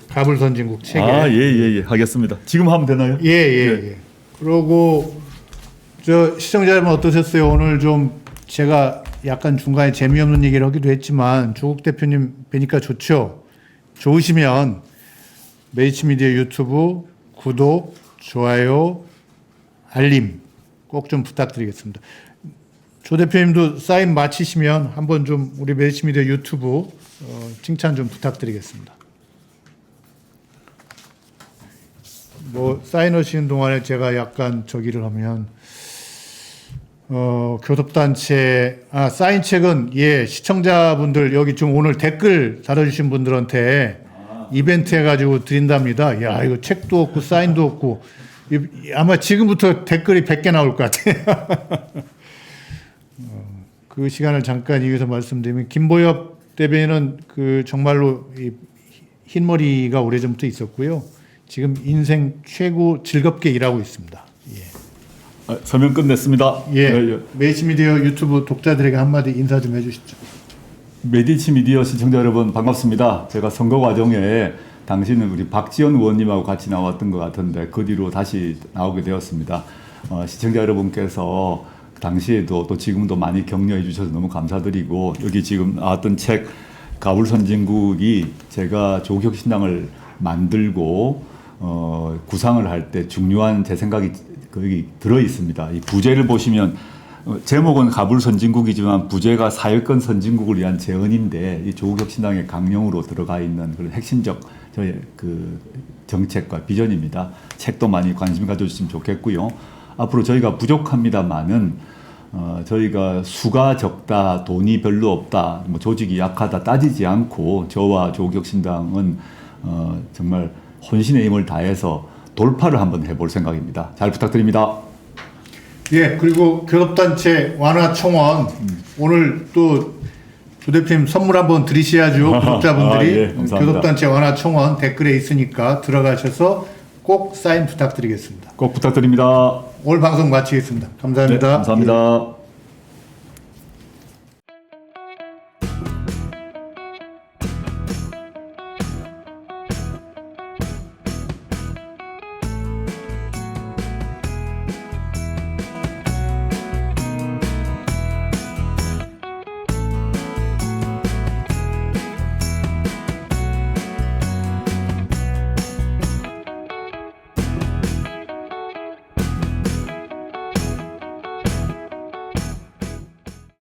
가불선진국 책에. 예. 하겠습니다. 지금 하면 되나요? 예. 그러고 시청자 여러분 어떠셨어요? 오늘 좀 제가 약간 중간에 재미없는 얘기를 하기도 했지만 조국 대표님 뵈니까 좋죠? 좋으시면 메이츠미디어 유튜브 구독, 좋아요, 알림 꼭 좀 부탁드리겠습니다. 조 대표님도 사인 마치시면 한번 좀 우리 매치미디어 유튜브 칭찬 좀 부탁드리겠습니다. 뭐 사인하시는 동안에 제가 약간 저기를 하면 교섭단체 사인책은 시청자분들 여기 좀 오늘 댓글 달아주신 분들한테 이벤트 해가지고 드린답니다. 야 이거 책도 없고 사인도 없고 아마 지금부터 댓글이 100개 나올 것 같아요. 그 시간을 잠깐 이어서 말씀드리면 김보엽 대변인은 그 정말로 이 흰머리가 오래전부터 있었고요. 지금 인생 최고 즐겁게 일하고 있습니다. 설명 끝냈습니다. 매치미디어 유튜브 독자들에게 한마디 인사 좀 해주시죠. 메디치 미디어 시청자 여러분 반갑습니다. 제가 선거 과정에 당시는 우리 박지원 의원님하고 같이 나왔던 것 같은데 그 뒤로 다시 나오게 되었습니다. 시청자 여러분께서 당시에도 또 지금도 많이 격려해 주셔서 너무 감사드리고 여기 지금 나왔던 책 가불선진국이 제가 조국혁신당을 만들고 구상을 할 때 중요한 제 생각이 거기 들어 있습니다. 이 부제를 보시면 제목은 가불선진국이지만 부제가 사회권 선진국을 위한 제언인데 이 조국혁신당의 강령으로 들어가 있는 그런 핵심적 저의 그 정책과 비전입니다. 책도 많이 관심 가져주시면 좋겠고요. 앞으로 저희가 부족합니다만은 저희가 수가 적다, 돈이 별로 없다, 뭐 조직이 약하다 따지지 않고 저와 조국혁신당은 정말 혼신의 힘을 다해서 돌파를 한번 해볼 생각입니다. 잘 부탁드립니다. 그리고 교섭단체 완화청원 오늘 또 조 대표님 선물 한번 드리셔야죠. 구독자분들이 교섭단체 완화청원 댓글에 있으니까 들어가셔서 꼭 사인 부탁드리겠습니다. 꼭 부탁드립니다. 오늘 방송 마치겠습니다. 감사합니다. 네, 감사합니다.